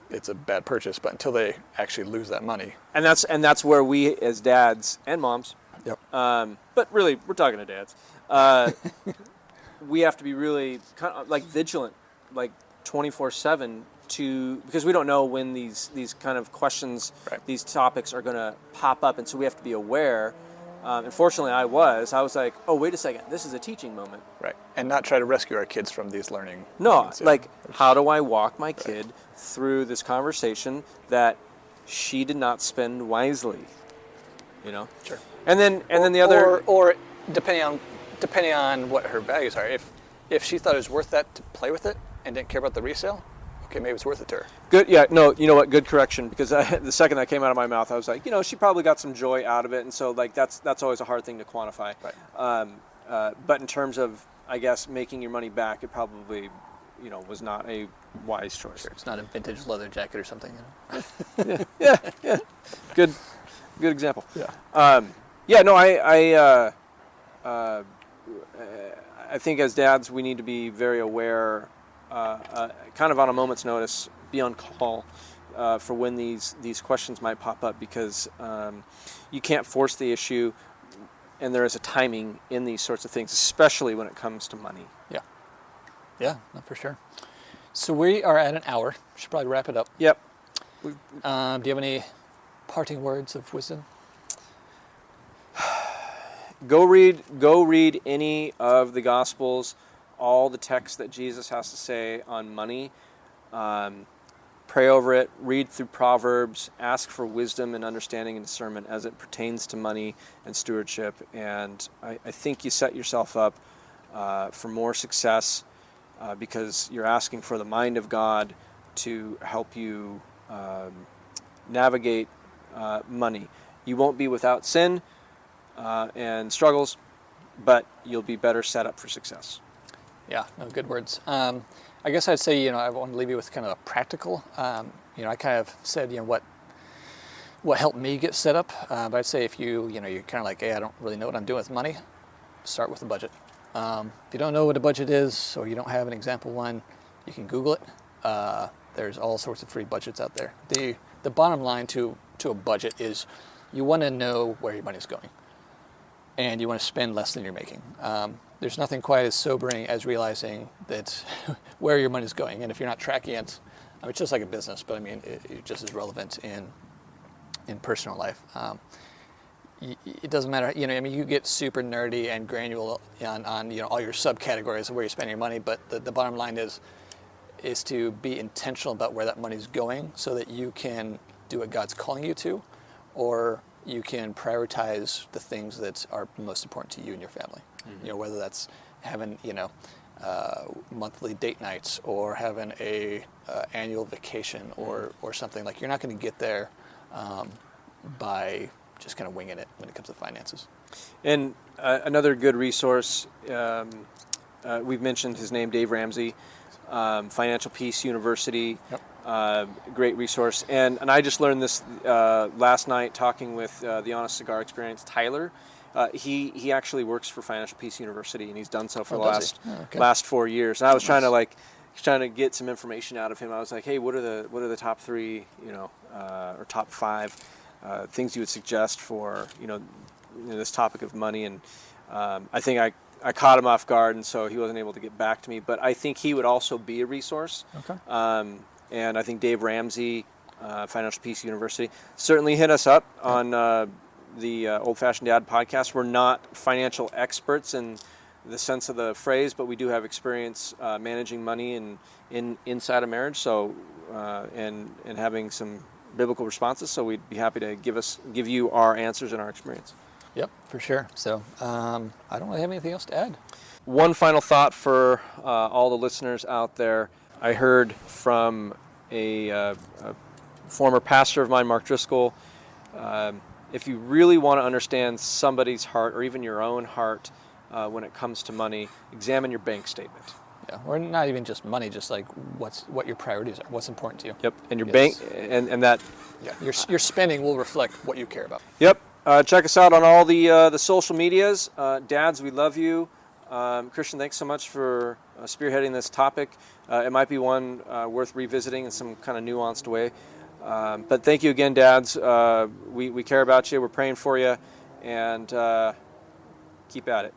it's a bad purchase, but until they actually lose that money. And that's where we as dads and moms, Yep. but really we're talking to dads, we have to be really kind of like vigilant, like 24/7 because we don't know when these kind of questions, Right. these topics are going to pop up, and so we have to be aware. Unfortunately, I was like, oh, wait a second, this is a teaching moment. Right. And not try to rescue our kids from these learning. No, moments, yeah. like, how do I walk my kid through this conversation that she did not spend wisely? Sure. And then the other, or depending on what her values are. If she thought it was worth that to play with it and didn't care about the resale, okay, maybe it's worth it to her. good, yeah, no, you know what? Good correction, because the second that came out of my mouth, I was like, she probably got some joy out of it, and so like that's always a hard thing to quantify. Right. But in terms of, I guess, making your money back, it probably was not a wise choice. Sure, it's not a vintage leather jacket or something. Yeah. Good example. Yeah. I think as dads we need to be very aware, kind of on a moment's notice, be on call for when these questions might pop up, because you can't force the issue, and there is a timing in these sorts of things, especially when it comes to money. Yeah, no, for sure. So we are at an hour. Should probably wrap it up. Yep. Do you have any parting words of wisdom? Go read any of the Gospels, all the text that Jesus has to say on money. Pray over it, read through Proverbs, ask for wisdom and understanding and discernment as it pertains to money and stewardship. And I think you set yourself up for more success because you're asking for the mind of God to help you navigate money. You won't be without sin and struggles, but you'll be better set up for success. Yeah, no, good words. I guess I'd say, I want to leave you with kind of a practical. I kind of said, what helped me get set up. But I'd say if you're kind of like, hey, I don't really know what I'm doing with money, start with a budget. If you don't know what a budget is, or you don't have an example one, you can Google it. There's all sorts of free budgets out there. The bottom line to a budget is you want to know where your money's going, and you want to spend less than you're making. There's nothing quite as sobering as realizing that where your money's going, and if you're not tracking it, it's just like a business, but it's just as relevant in personal life. It doesn't matter, you get super nerdy and granular on all your subcategories of where you're spending your money, but the bottom line is to be intentional about where that money's going, so that you can do what God's calling you to, or you can prioritize the things that are most important to you and your family. Mm-hmm. Whether that's having monthly date nights, or having a annual vacation, or something. Like, you're not going to get there by just kind of winging it when it comes to finances. And another good resource, we've mentioned his name, Dave Ramsey, Financial Peace University. Yep. Great resource. And I just learned this last night talking with the Honest Cigar Experience, Tyler. He actually works for Financial Peace University, and he's done so for the last 4 years. And I was trying to get some information out of him. I was like, hey, what are the top 3, or top 5 things you would suggest for this topic of money? And I think I caught him off guard, and so he wasn't able to get back to me. But I think he would also be a resource. Okay. And I think Dave Ramsey, Financial Peace University, certainly hit us up on the Old Fashioned Dad podcast. We're not financial experts in the sense of the phrase, but we do have experience managing money inside a marriage. So and having some biblical responses. So we'd be happy to give you our answers and our experience. Yep, for sure. So I don't really have anything else to add. One final thought for all the listeners out there. I heard from a former pastor of mine, Mark Driscoll, if you really want to understand somebody's heart, or even your own heart, when it comes to money, examine your bank statement. Yeah, or not even just money, just like what your priorities are, what's important to you. Yep, and your bank, and that. Yeah, your spending will reflect what you care about. Yep. Check us out on all the social medias. Dads, we love you. Christian, thanks so much for spearheading this topic. It might be one worth revisiting in some kind of nuanced way. But thank you again, Dads. We care about you. We're praying for you. And keep at it.